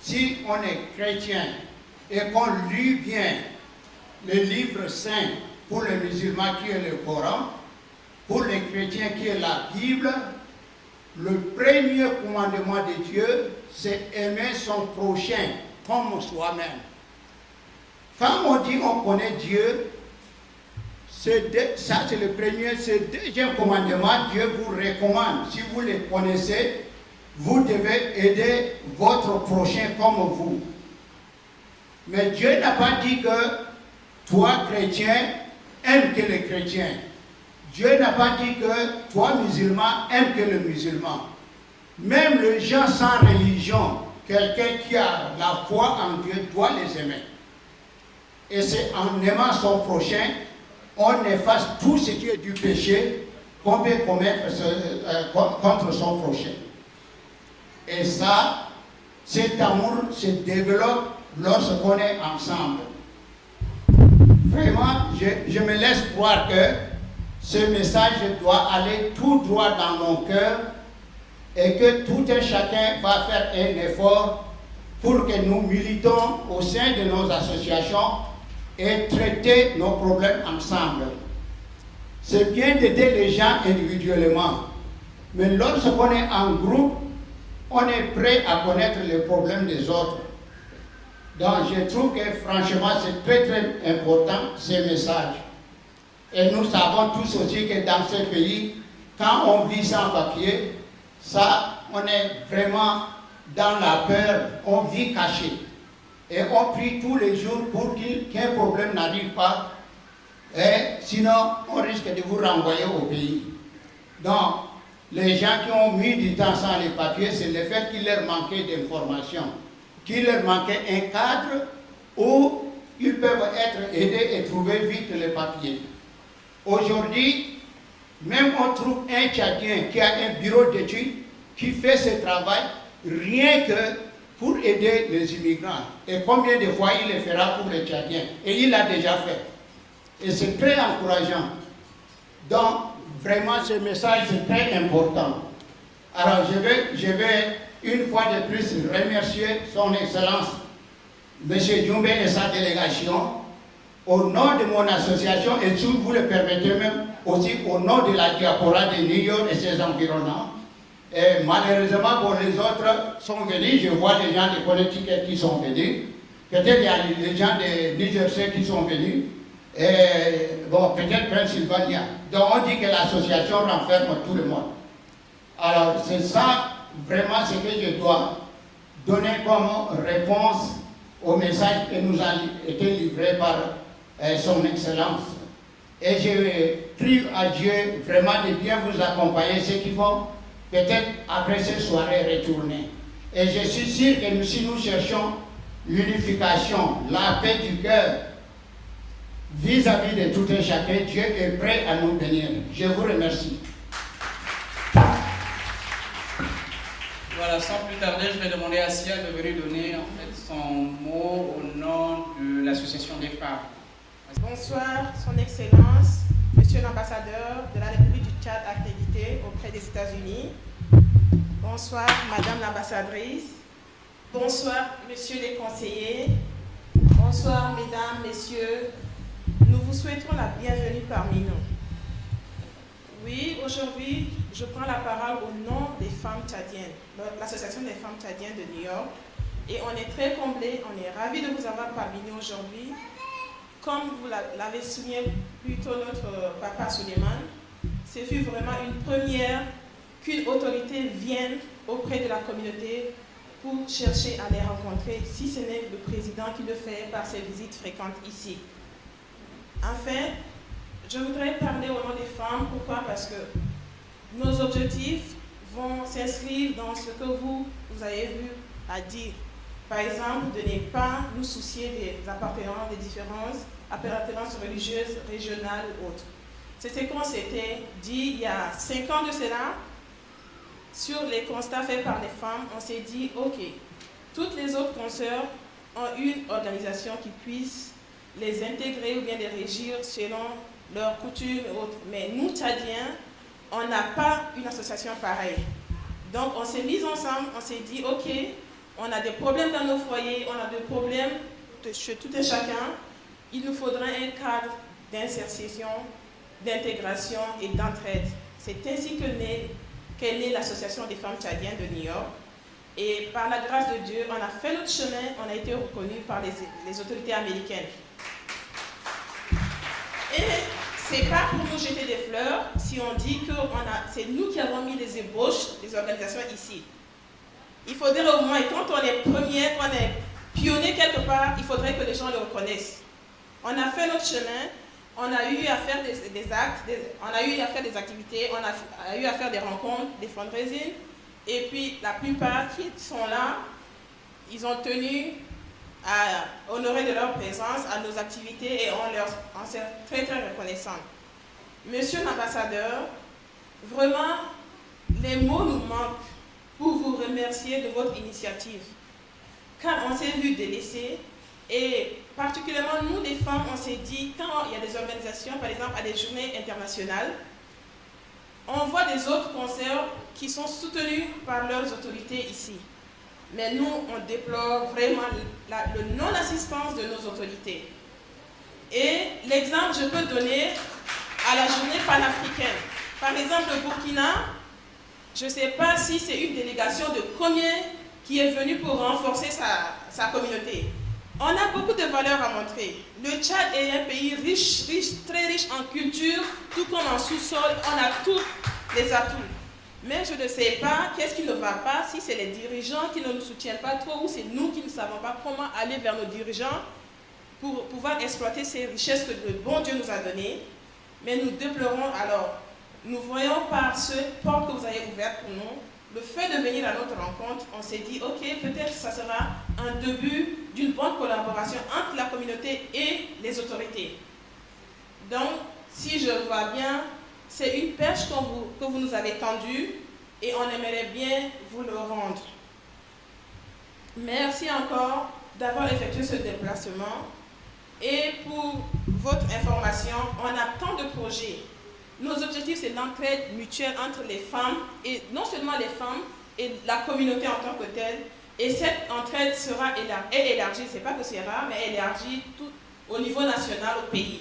si on est chrétien et qu'on lit bien le livre saint pour les musulmans qui est le Coran, pour les chrétiens qui est la Bible, le premier commandement de Dieu, c'est aimer son prochain comme soi-même. Quand on dit on connaît Dieu, ça c'est le premier, c'est le deuxième commandement. Dieu vous recommande, si vous le connaissez, vous devez aider votre prochain comme vous. Mais Dieu n'a pas dit que toi, chrétien, aime que les chrétiens. Dieu n'a pas dit que toi, musulman, aime que le musulman. Même les gens sans religion, quelqu'un qui a la foi en Dieu doit les aimer. Et c'est en aimant son prochain, on efface tout ce qui est du péché qu'on peut commettre contre son prochain. Et ça, cet amour se développe lorsqu'on est ensemble. Vraiment, je me laisse croire que ce message doit aller tout droit dans mon cœur et que tout un chacun va faire un effort pour que nous militons au sein de nos associations et traiter nos problèmes ensemble. C'est bien d'aider les gens individuellement, mais lorsqu'on est en groupe, on est prêt à connaître les problèmes des autres. Donc je trouve que franchement c'est très très important ce message. Et nous savons tous aussi que dans ce pays, quand on vit sans papier, ça, on est vraiment dans la peur, on vit caché. Et on prie tous les jours pour qu'un problème n'arrive pas. Et sinon, on risque de vous renvoyer au pays. Donc, les gens qui ont mis du temps sans les papiers, c'est le fait qu'il leur manquait d'informations qu'il leur manquait un cadre où ils peuvent être aidés et trouver vite les papiers. Aujourd'hui, même on trouve un Tchadien qui a un bureau d'études qui fait ce travail rien que pour aider les immigrants. Et combien de fois il le fera pour les Tchadiens? Et il l'a déjà fait. Et c'est très encourageant. Donc, vraiment, ce message est très important. Alors, je vais une fois de plus remercier son Excellence, M. Djoumbé et sa délégation, au nom de mon association, et si vous le permettez même, aussi au nom de la diaspora de New York et ses environnants. Et malheureusement, pour les autres sont venus, je vois des gens de Connecticut qui sont venus, peut-être il y a les gens de New Jersey qui sont venus, et bon, peut-être Pennsylvania. Donc on dit que l'association renferme tout le monde. Alors c'est ça vraiment ce que je dois donner comme réponse au message qui nous a été livré par son Excellence. Et je prie à Dieu vraiment de bien vous accompagner, ceux qui vont peut-être après cette soirée retourner. Et je suis sûr que si nous cherchons l'unification, la paix du cœur, vis-à-vis de tout un chacun, Dieu est prêt à nous bénir. Je vous remercie. Voilà, sans plus tarder, je vais demander à Sia de venir donner en fait son mot au nom de l'association des femmes. Bonsoir, Son Excellence, Monsieur l'ambassadeur de la République du Tchad accrédité auprès des États-Unis. Bonsoir, Madame l'ambassadrice. Bonsoir, Messieurs les conseillers. Bonsoir, Mesdames, Messieurs. Nous vous souhaitons la bienvenue parmi nous. Oui, aujourd'hui, je prends la parole au nom des femmes tchadiennes, l'association des femmes tchadiennes de New York. Et on est très comblés, on est ravis de vous avoir parmi nous aujourd'hui. Comme vous l'avez souligné plus tôt notre papa Suleiman, ce fut vraiment une première qu'une autorité vienne auprès de la communauté pour chercher à les rencontrer, si ce n'est le président qui le fait par ses visites fréquentes ici. Enfin, je voudrais parler au nom des femmes. Pourquoi? Parce que nos objectifs vont s'inscrire dans ce que vous avez vu à dire. Par exemple, de ne pas nous soucier des appartenances, des différences, appartenances religieuses, régionales ou autres. C'est ce qu'on s'était dit il y a 5 ans de cela. Sur les constats faits par les femmes, on s'est dit, ok, toutes les autres consoeurs ont une organisation qui puisse les intégrer ou bien les régir selon leurs coutumes et autres. Mais nous, Tchadiens, on n'a pas une association pareille. Donc on s'est mis ensemble, on s'est dit, ok, on a des problèmes dans nos foyers, on a des problèmes chez tout un chacun. Il nous faudrait un cadre d'insertion, d'intégration et d'entraide. C'est ainsi qu'est née l'association des femmes tchadiennes de New York. Et par la grâce de Dieu, on a fait notre chemin, on a été reconnus par les autorités américaines. Et c'est pas pour nous jeter des fleurs si on dit que c'est nous qui avons mis les ébauches des organisations ici. Il faudrait au moins, quand on est premier, quand on est pionnier quelque part, il faudrait que les gens le reconnaissent. On a fait notre chemin, on a eu à faire des actes, on a eu à faire des activités, on a eu à faire des rencontres, des fundraising, et puis la plupart qui sont là, ils ont tenu à honorer de leur présence à nos activités et on s'est très très reconnaissants. Monsieur l'ambassadeur, vraiment, les mots nous manquent pour vous remercier de votre initiative, car on s'est vu délaissés et particulièrement nous les femmes, on s'est dit, quand il y a des organisations, par exemple à des journées internationales, on voit des autres concerts qui sont soutenus par leurs autorités ici. Mais nous, on déplore vraiment le non-assistance de nos autorités. Et l'exemple, je peux donner à la journée panafricaine. Par exemple, le Burkina, je ne sais pas si c'est une délégation de combien qui est venue pour renforcer sa communauté. On a beaucoup de valeurs à montrer. Le Tchad est un pays riche, très riche en culture, tout comme en sous-sol, on a tous les atouts. Mais je ne sais pas qu'est-ce qui ne va pas, si c'est les dirigeants qui ne nous soutiennent pas trop ou c'est nous qui ne savons pas comment aller vers nos dirigeants pour pouvoir exploiter ces richesses que le bon Dieu nous a données. Mais nous déplorons alors, nous voyons par ce porte que vous avez ouverte pour nous, le fait de venir à notre rencontre, on s'est dit, ok, peut-être que ça sera un début d'une bonne collaboration entre la communauté et les autorités. Donc, si je vois bien, c'est une perche que vous nous avez tendue et on aimerait bien vous le rendre. Merci encore d'avoir effectué ce déplacement. Et pour votre information, on a tant de projets. Nos objectifs, c'est l'entraide mutuelle entre les femmes, et non seulement les femmes, et la communauté en tant que telle. Et cette entraide sera élargie, c'est pas que c'est rare, mais élargie tout au niveau national, au pays.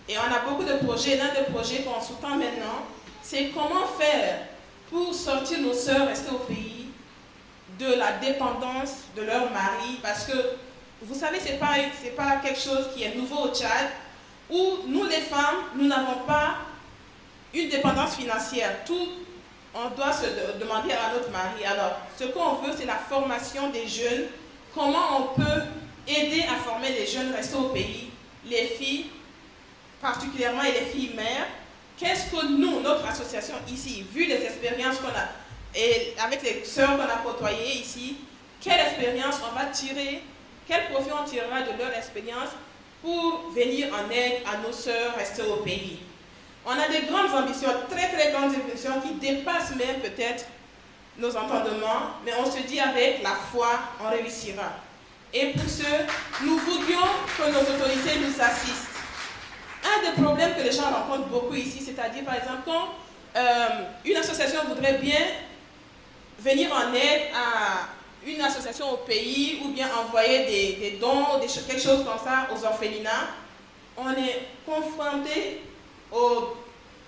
Et on a beaucoup de projets. L'un des projets qu'on sous-tend maintenant, c'est comment faire pour sortir nos sœurs restées au pays de la dépendance de leur mari. Parce que, vous savez, c'est pas quelque chose qui est nouveau au Tchad, où nous, les femmes, nous n'avons pas une dépendance financière. Tout, on doit se demander à notre mari. Alors, ce qu'on veut, c'est la formation des jeunes. Comment on peut aider à former les jeunes restés au pays, les filles, particulièrement, et les filles mères. Qu'est-ce que nous, notre association ici, vu les expériences qu'on a, et avec les sœurs qu'on a côtoyées ici, quelle expérience on va tirer, quel profit on tirera de leur expérience pour venir en aide à nos sœurs restées au pays. On a des grandes ambitions, très très grandes ambitions qui dépassent même peut-être nos entendements, mais on se dit avec la foi, on réussira. Et pour ce, nous voudrions que nos autorités nous assistent. Un des problèmes que les gens rencontrent beaucoup ici, c'est-à-dire par exemple quand une association voudrait bien venir en aide à une association au pays ou bien envoyer des dons, quelque chose comme ça aux orphelinats, on est confronté aux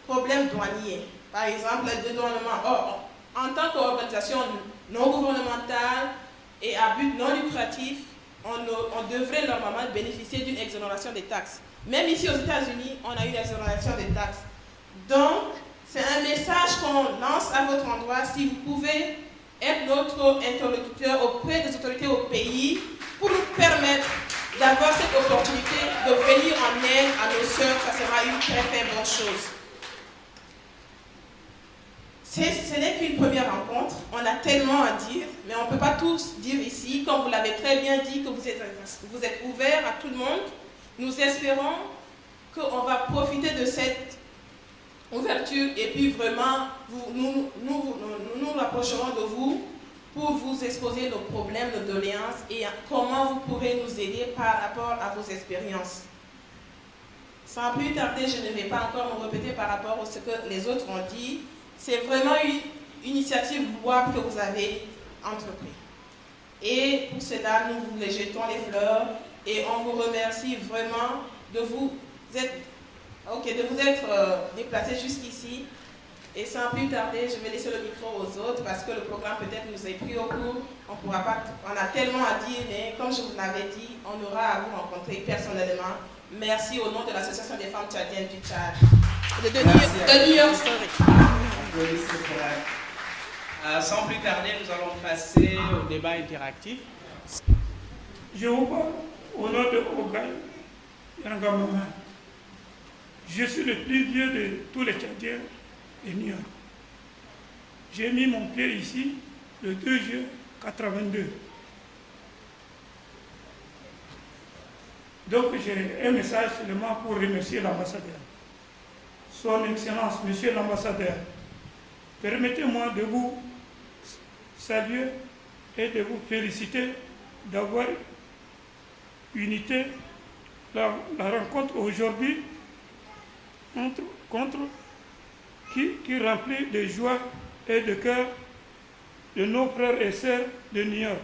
problèmes douaniers. Par exemple, le dédouanement. Or, en tant qu'organisation non gouvernementale et à but non lucratif, on devrait normalement bénéficier d'une exonération des taxes. Même ici aux États-Unis, on a une exonération des taxes. Donc, c'est un message qu'on lance à votre endroit. Si vous pouvez être notre interlocuteur auprès des autorités au pays pour nous permettre d'avoir cette opportunité de venir en aide à nos sœurs, ça sera une très très bonne chose. Ce n'est qu'une première rencontre, on a tellement à dire, mais on ne peut pas tous dire ici, comme vous l'avez très bien dit, que vous êtes ouverts à tout le monde. Nous espérons qu'on va profiter de cette ouverture et puis vraiment nous rapprocherons de vous pour vous exposer nos problèmes, nos doléances et comment vous pourrez nous aider par rapport à vos expériences. Sans plus tarder, je ne vais pas encore me répéter par rapport à ce que les autres ont dit. C'est vraiment une initiative louable que vous avez entreprise. Et pour cela, nous vous les jetons les fleurs et on vous remercie vraiment de vous être déplacés jusqu'ici. Et sans plus tarder, je vais laisser le micro aux autres parce que le programme peut-être nous est pris au court. On a tellement à dire, mais comme je vous l'avais dit, on aura à vous rencontrer personnellement. Merci au nom de l'Association des femmes tchadiennes du Tchad. De New York Story. Sans plus tarder, nous allons passer au débat interactif. Je vous parle au nom de Ogay Yangamama. Je suis le plus vieux de tous les Tchadiens de New York. J'ai mis mon pied ici le 2 juillet 82. Donc j'ai un message seulement pour remercier l'ambassadeur. Son Excellence, Monsieur l'ambassadeur, permettez-moi de vous saluer et de vous féliciter d'avoir unité la rencontre aujourd'hui qui remplit de joie et de cœur de nos frères et sœurs de New York.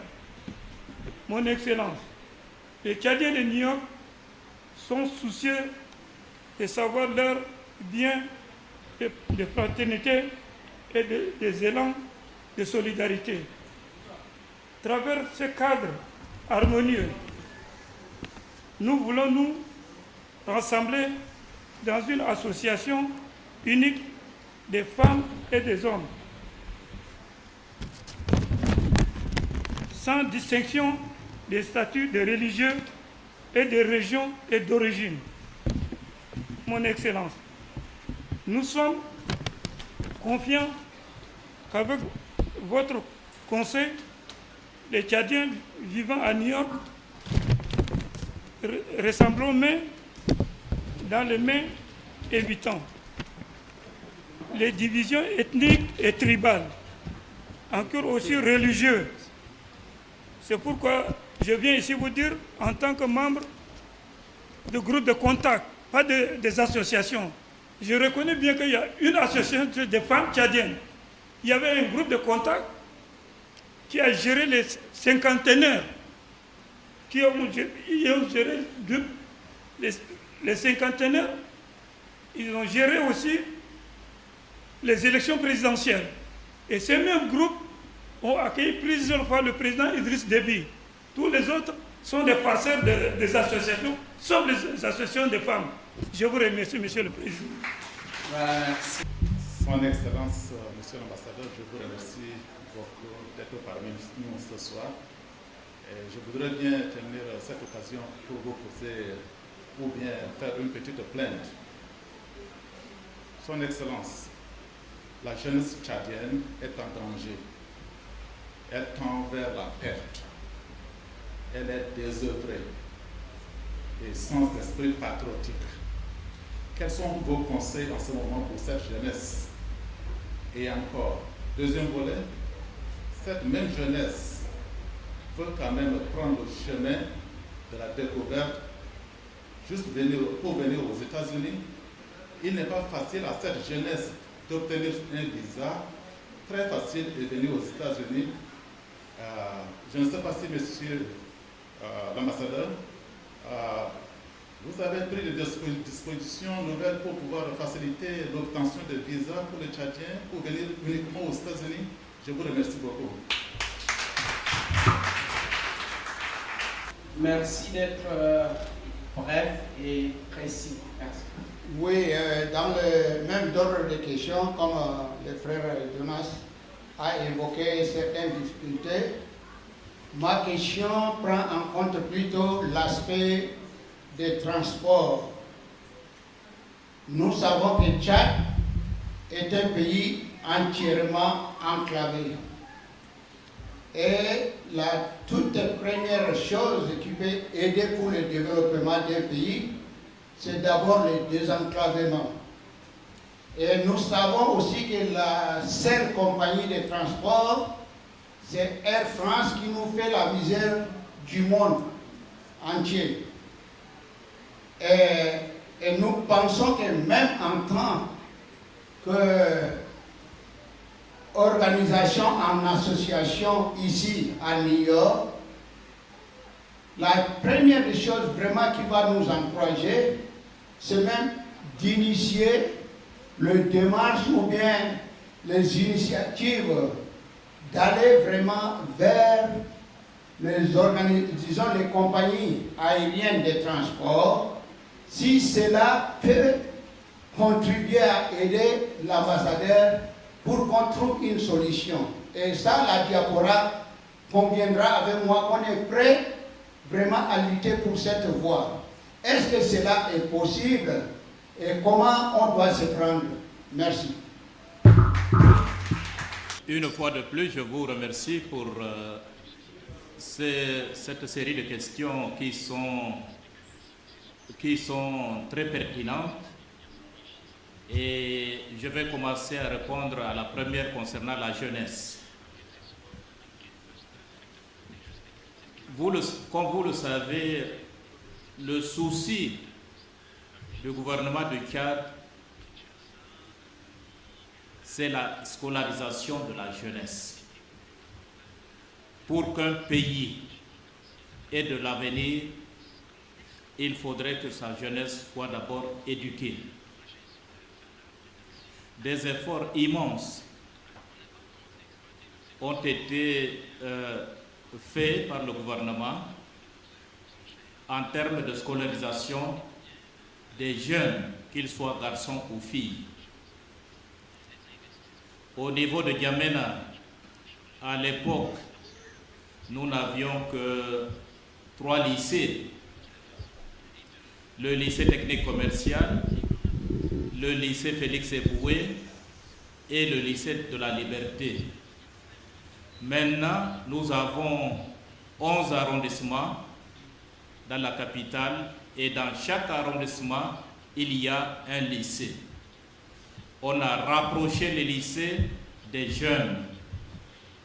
Mon Excellence, les Tchadiens de New York sont soucieux de savoir leur bien de fraternité et des élans de solidarité. À travers ce cadre harmonieux, nous voulons nous rassembler dans une association unique des femmes et des hommes, sans distinction des statuts de religieux et de régions et d'origine. Mon Excellence, nous sommes confiants qu'avec votre conseil les Tchadiens vivant à New York ressemblons main dans les mains, évitant les divisions ethniques et tribales, encore aussi religieuses. C'est pourquoi je viens ici vous dire, en tant que membre de groupe de contact, pas des associations, je reconnais bien qu'il y a une association des femmes tchadiennes. Il y avait un groupe de contact qui a géré les cinquantenaires, qui ont géré les cinquantenaires. Ils ont géré aussi les élections présidentielles. Et ces mêmes groupes ont accueilli plusieurs fois le président Idriss Déby. Tous les autres sont des farceurs des associations, sauf les associations des femmes. Je vous remercie, Monsieur le Président. Merci. Son Excellence, Monsieur l'Ambassadeur, je vous remercie beaucoup d'être parmi nous ce soir. Et je voudrais bien tenir cette occasion pour vous poser ou bien faire une petite plainte. Son Excellence, la jeunesse tchadienne est en danger. Elle tend vers la perte. Elle est désœuvrée et sans esprit patriotique. Quels sont vos conseils en ce moment pour cette jeunesse? Et encore, deuxième volet, cette même jeunesse veut quand même prendre le chemin de la découverte, juste pour venir aux États-Unis. Il n'est pas facile à cette jeunesse d'obtenir un visa, très facile de venir aux États-Unis. Je ne sais pas si Monsieur l'Ambassadeur, vous avez pris des dispositions nouvelles pour pouvoir faciliter l'obtention de visas pour les Tchadiens pour venir uniquement aux États-Unis. Je vous remercie beaucoup. Merci d'être bref et précis. Merci. Oui, dans le même ordre de questions, comme le frère Jonas a évoqué certaines difficultés, ma question prend en compte plutôt l'aspect des transports. Nous savons que Tchad est un pays entièrement enclavé. Et la toute première chose qui peut aider pour le développement d'un pays, c'est d'abord le désenclavement. Et nous savons aussi que la seule compagnie de transport, c'est Air France qui nous fait la misère du monde entier. Et nous pensons que même en tant qu'organisation en association ici à New York, la première des choses vraiment qui va nous encourager, c'est même d'initier le démarche ou bien les initiatives d'aller vraiment vers les compagnies aériennes de transport, si cela peut contribuer à aider l'ambassadeur pour qu'on trouve une solution. Et ça, la diaspora conviendra avec moi qu'on est prêt vraiment à lutter pour cette voie. Est-ce que cela est possible et comment on doit se prendre? Merci. Une fois de plus, je vous remercie pour cette série de questions qui sont très pertinentes. Et je vais commencer à répondre à la première concernant la jeunesse. Comme vous le savez, le souci du gouvernement du Tchad, c'est la scolarisation de la jeunesse. Pour qu'un pays ait de l'avenir, il faudrait que sa jeunesse soit d'abord éduquée. Des efforts immenses ont été faits par le gouvernement en termes de scolarisation des jeunes, qu'ils soient garçons ou filles. Au niveau de N'Djamena, à l'époque, nous n'avions que 3 lycées. Le lycée technique commercial, le lycée Félix Eboué et le lycée de la Liberté. Maintenant, nous avons 11 arrondissements dans la capitale et dans chaque arrondissement, il y a un lycée. On a rapproché les lycées des jeunes.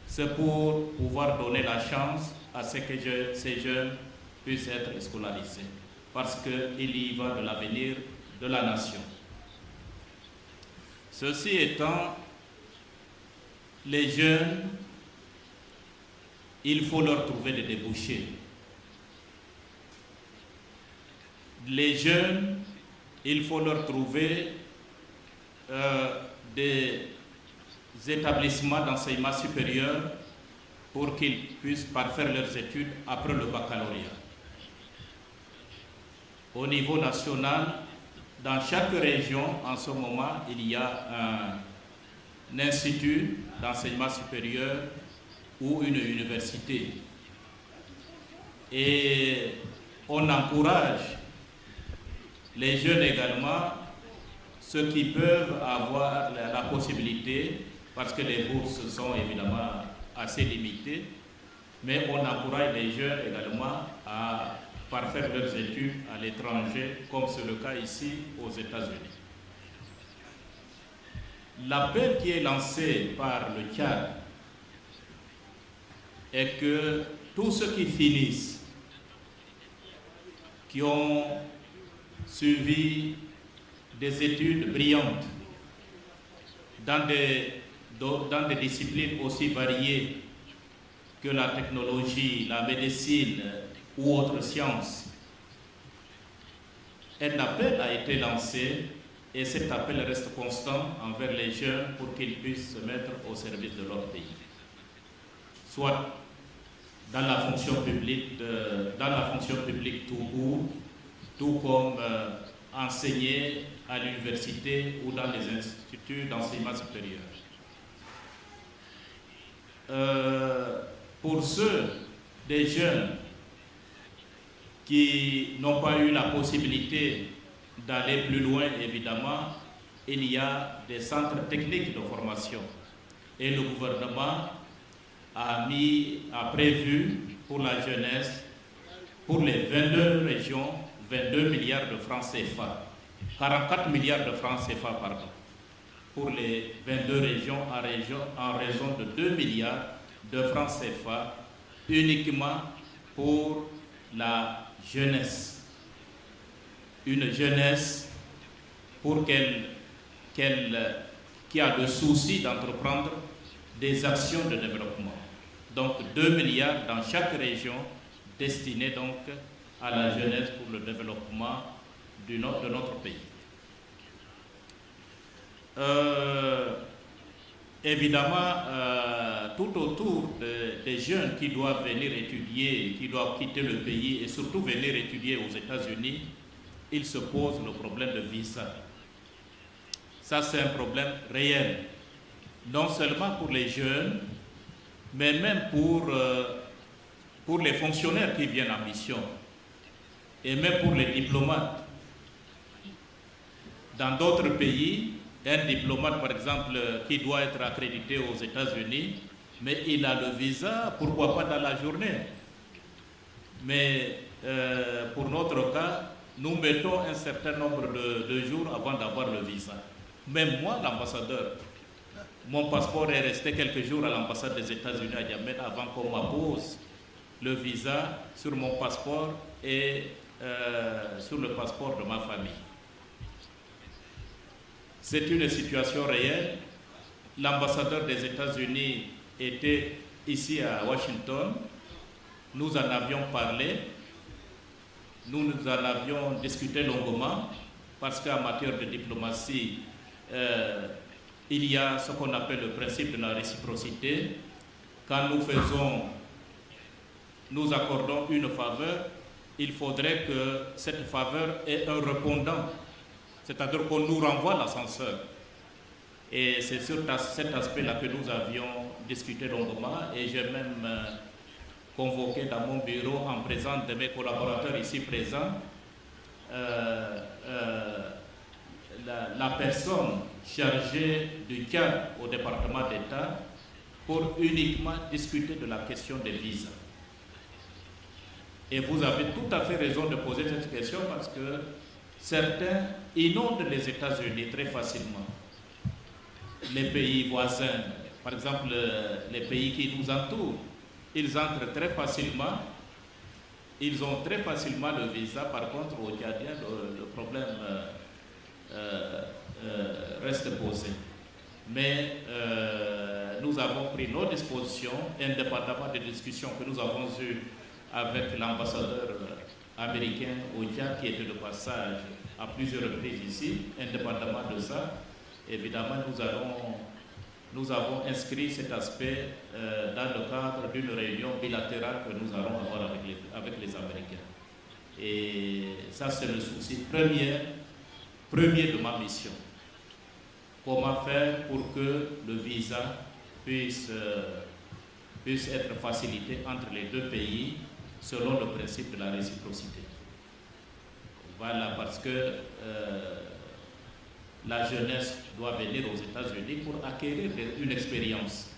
C'est pour pouvoir donner la chance à ce que ces jeunes puissent être scolarisés. Parce qu'il y va de l'avenir de la nation. Ceci étant, les jeunes, il faut leur trouver des débouchés. Les jeunes, il faut leur trouver des établissements d'enseignement supérieur pour qu'ils puissent parfaire leurs études après le baccalauréat. Au niveau national, dans chaque région, en ce moment, il y a un institut d'enseignement supérieur ou une université. Et on encourage les jeunes également, ceux qui peuvent avoir la possibilité, parce que les bourses sont évidemment assez limitées, mais on encourage les jeunes également à parfaire leurs études à l'étranger, comme c'est le cas ici aux États-Unis. L'appel qui est lancé par le Tchad est que tous ceux qui finissent, qui ont suivi des études brillantes dans des disciplines aussi variées que la technologie, la médecine ou autres sciences, un appel a été lancé et cet appel reste constant envers les jeunes pour qu'ils puissent se mettre au service de leur pays. Soit dans la fonction publique, tout court, tout comme enseigner à l'université ou dans les instituts d'enseignement supérieur. Pour ceux des jeunes qui n'ont pas eu la possibilité d'aller plus loin, évidemment, il y a des centres techniques de formation. Et le gouvernement a prévu pour la jeunesse, pour les 22 régions, 22 milliards de francs CFA. 44 milliards de francs CFA, pardon. Pour les 22 régions en raison de 2 milliards de francs CFA uniquement pour la jeunesse. Une jeunesse pour qui a le souci d'entreprendre des actions de développement. Donc 2 milliards dans chaque région destinés donc à la jeunesse pour le développement de notre pays. Évidemment, tout autour des jeunes qui doivent venir étudier, qui doivent quitter le pays et surtout venir étudier aux États-Unis, il se pose le problème de visa. Ça, c'est un problème réel, non seulement pour les jeunes, mais même pour les fonctionnaires qui viennent en mission, et même pour les diplomates. Dans d'autres pays, un diplomate, par exemple, qui doit être accrédité aux États-Unis, mais il a le visa, pourquoi pas dans la journée. Mais pour notre cas, nous mettons un certain nombre de jours avant d'avoir le visa. Même moi, l'ambassadeur, mon passeport est resté quelques jours à l'ambassade des États-Unis à Niamey avant qu'on m'appose le visa sur mon passeport et sur le passeport de ma famille. C'est une situation réelle. L'ambassadeur des États-Unis était ici à Washington. Nous en avions parlé. Nous en avions discuté longuement parce qu'en matière de diplomatie, il y a ce qu'on appelle le principe de la réciprocité. Quand nous accordons une faveur, il faudrait que cette faveur ait un répondant. C'est-à-dire qu'on nous renvoie l'ascenseur. Et c'est sur cet aspect-là que nous avions discuté longuement et j'ai même convoqué dans mon bureau, en présence de mes collaborateurs ici présents, la personne chargée du cas au département d'État pour uniquement discuter de la question des visas. Et vous avez tout à fait raison de poser cette question parce que certains inondent les États-Unis très facilement. Les pays voisins, par exemple les pays qui nous entourent, ils entrent très facilement. Ils ont très facilement le visa. Par contre, au Tchadien, le problème reste posé. Mais nous avons pris nos dispositions, indépendamment des discussions que nous avons eues avec l'ambassadeur américain au Tchad, qui était de passage à plusieurs reprises ici. Indépendamment de ça, évidemment, nous avons inscrit cet aspect dans le cadre d'une réunion bilatérale que nous allons avoir avec les Américains. Et ça, c'est le souci premier de ma mission. Comment faire pour que le visa puisse être facilité entre les deux pays selon le principe de la réciprocité. Voilà, parce que la jeunesse doit venir aux États-Unis pour acquérir une expérience,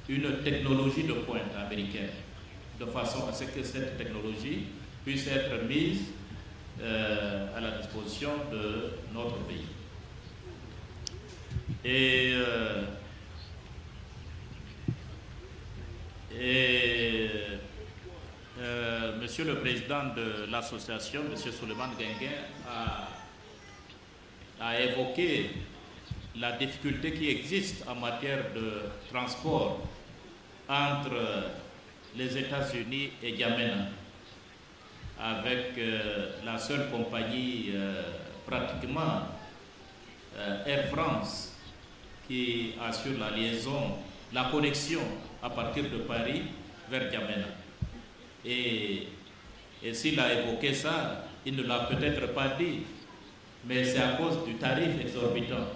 une technologie de pointe américaine, de façon à ce que cette technologie puisse être mise à la disposition de notre pays. Et Monsieur le Président de l'association, Monsieur Souleymane Guinguin, a évoqué la difficulté qui existe en matière de transport entre les États-Unis et N'Djamena, avec la seule compagnie pratiquement Air France qui assure la liaison, la connexion à partir de Paris vers N'Djamena. Et s'il a évoqué ça, il ne l'a peut-être pas dit, mais c'est à cause du tarif exorbitant.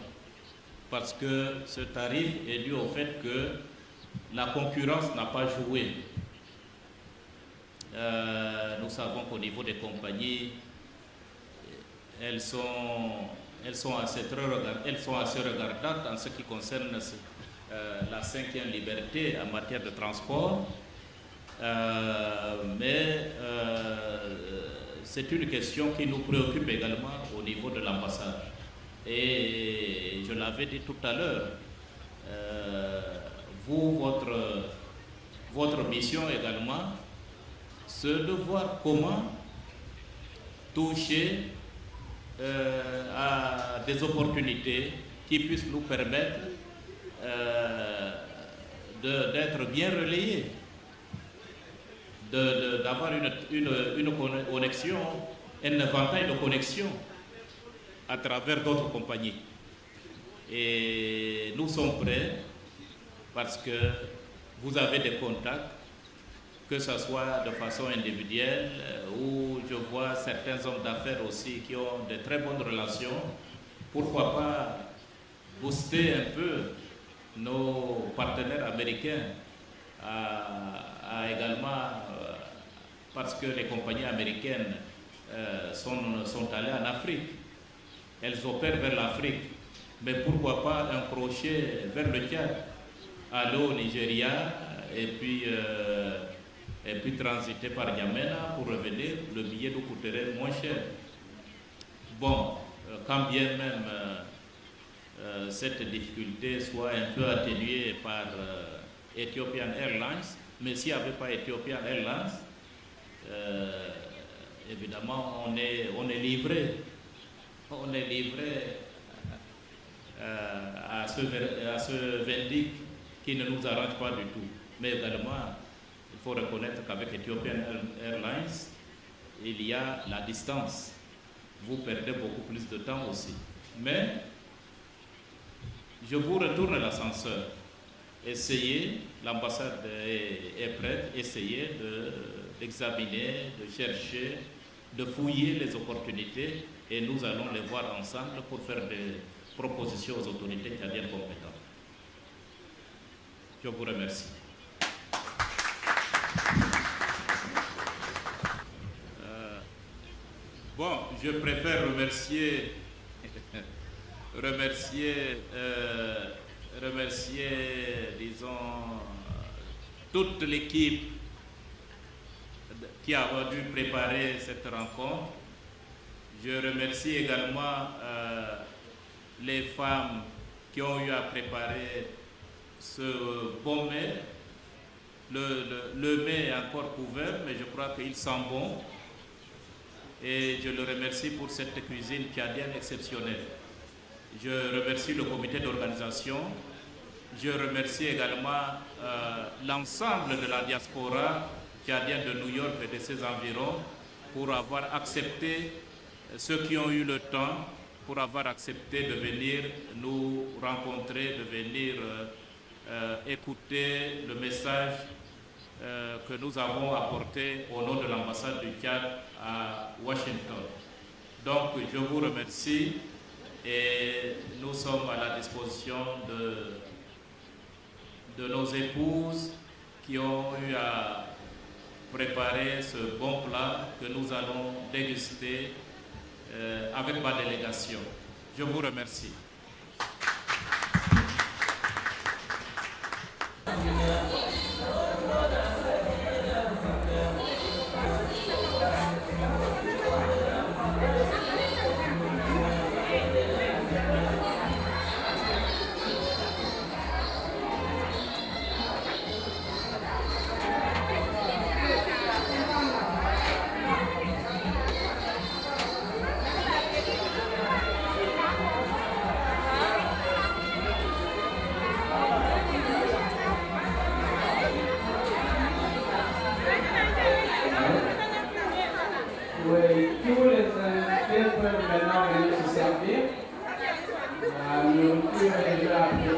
Parce que ce tarif est dû au fait que la concurrence n'a pas joué. Nous savons qu'au niveau des compagnies, elles sont assez regardantes en ce qui concerne la 5e liberté en matière de transport. Mais c'est une question qui nous préoccupe également au niveau de l'ambassade. Et je l'avais dit tout à l'heure, votre mission également, c'est de voir comment toucher à des opportunités qui puissent nous permettre d'être bien relayés, d'avoir une connexion, un éventail de connexion à travers d'autres compagnies. Et nous sommes prêts parce que vous avez des contacts, que ce soit de façon individuelle ou je vois certains hommes d'affaires aussi qui ont de très bonnes relations. Pourquoi pas booster un peu nos partenaires américains à également, parce que les compagnies américaines sont allées en Afrique. Elles opèrent vers l'Afrique. Mais pourquoi pas un crochet vers le Tchad, aller au Nigeria et puis transiter par N'Djamena pour revenir, le billet nous coûterait moins cher. Bon, quand bien même cette difficulté soit un peu atténuée par Ethiopian Airlines, mais s'il n'y avait pas Ethiopian Airlines, évidemment on est livré à ce verdict qui ne nous arrange pas du tout. Mais également, il faut reconnaître qu'avec Ethiopian Airlines, il y a la distance. Vous perdez beaucoup plus de temps aussi. Mais je vous retourne l'ascenseur. Essayez, l'ambassade est prête, essayez d'examiner, de chercher, de fouiller les opportunités et nous allons les voir ensemble pour faire des propositions aux autorités tchadiennes compétentes. Je vous remercie. Bon, je préfère remercier remercier, disons, toute l'équipe qui a dû préparer cette rencontre. Je remercie également les femmes qui ont eu à préparer ce bon mets. Le mets est encore couvert, mais je crois qu'il sent bon. Et je le remercie pour cette cuisine tchadienne exceptionnelle. Je remercie le comité d'organisation. Je remercie également l'ensemble de la diaspora tchadienne de New York et de ses environs pour avoir accepté, ceux qui ont eu le temps, pour avoir accepté de venir nous rencontrer, de venir écouter le message que nous avons apporté au nom de l'ambassade du Tchad à Washington. Donc je vous remercie et nous sommes à la disposition de nos épouses qui ont eu à préparer ce bon plat que nous allons déguster avec ma délégation. Je vous remercie.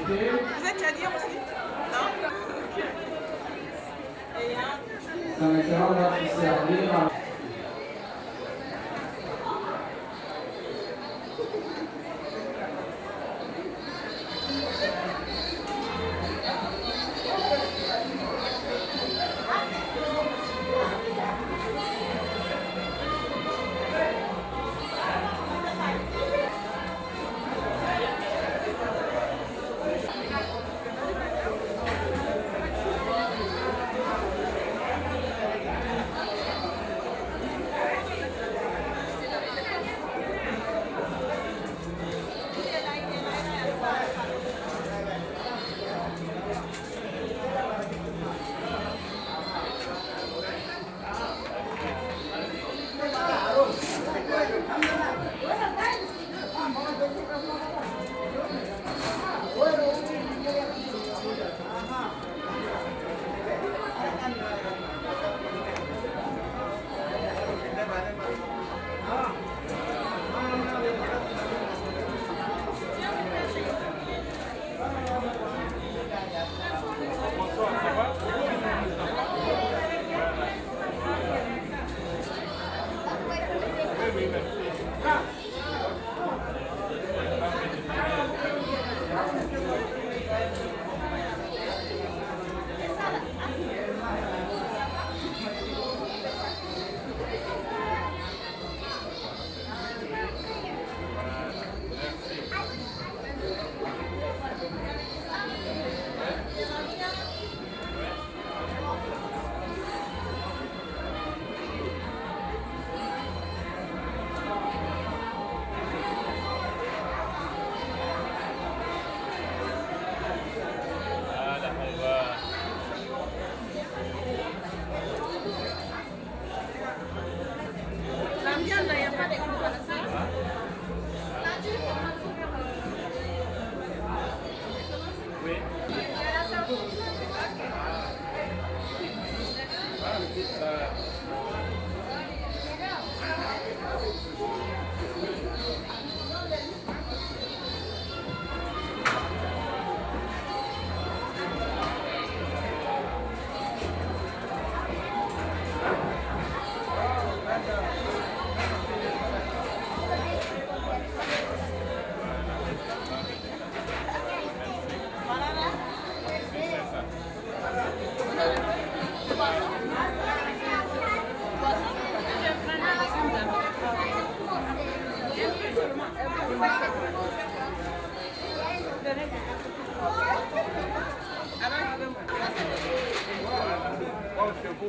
Vous êtes tchadien aussi? Non? Son Excellence va se servir.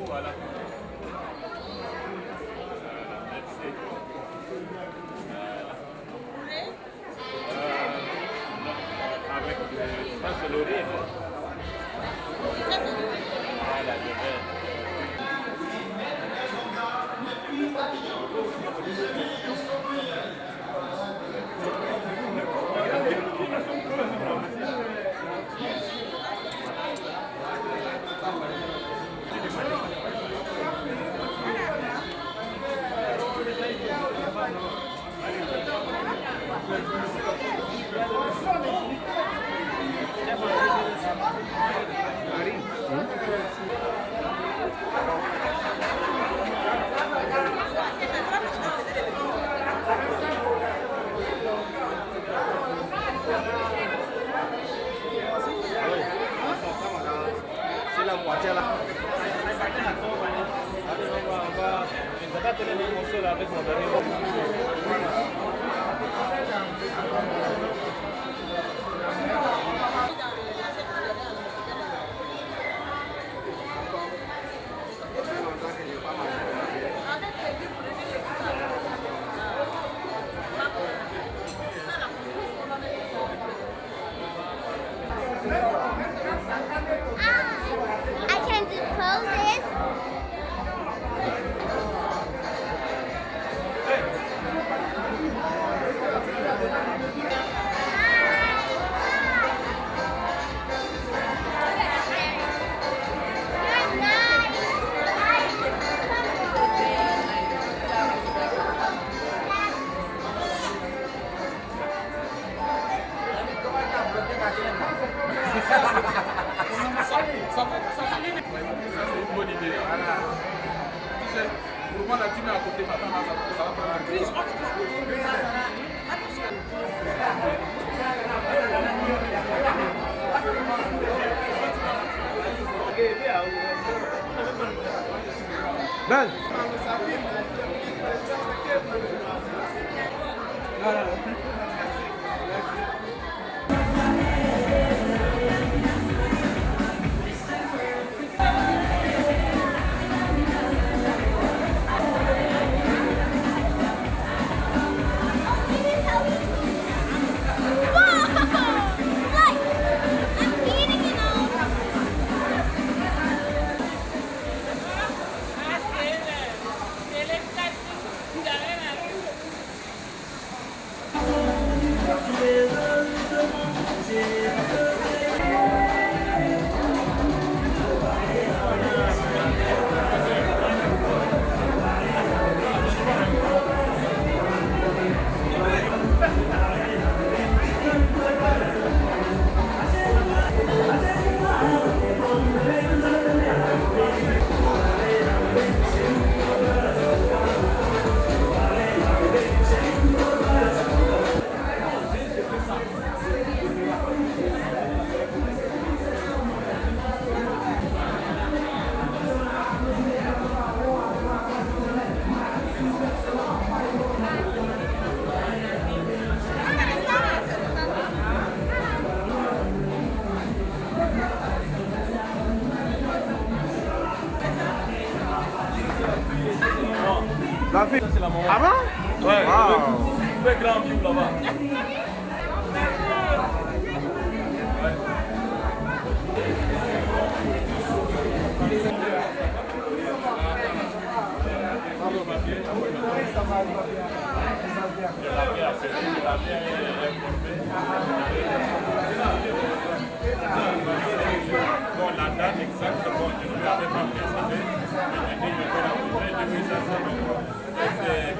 voilà. Avec ça, c'est le riz. Voilà, je vais. C'est la moitié là. On va tenir les morceaux là avec mon dernier. I can do poses. C'est une bonne idée. Voilà. Tu sais, pour moi, la tu mets à côté, maintenant, ça va prendre un crise. Ben. La fille. C'est la maman. Ah bon? Ouais. Wow. Fais grand view là-bas. Bon, la date exacte, bon, je ne l'avais pas précisé. Je me suis dit, je vais la poser, 2500 €. C'est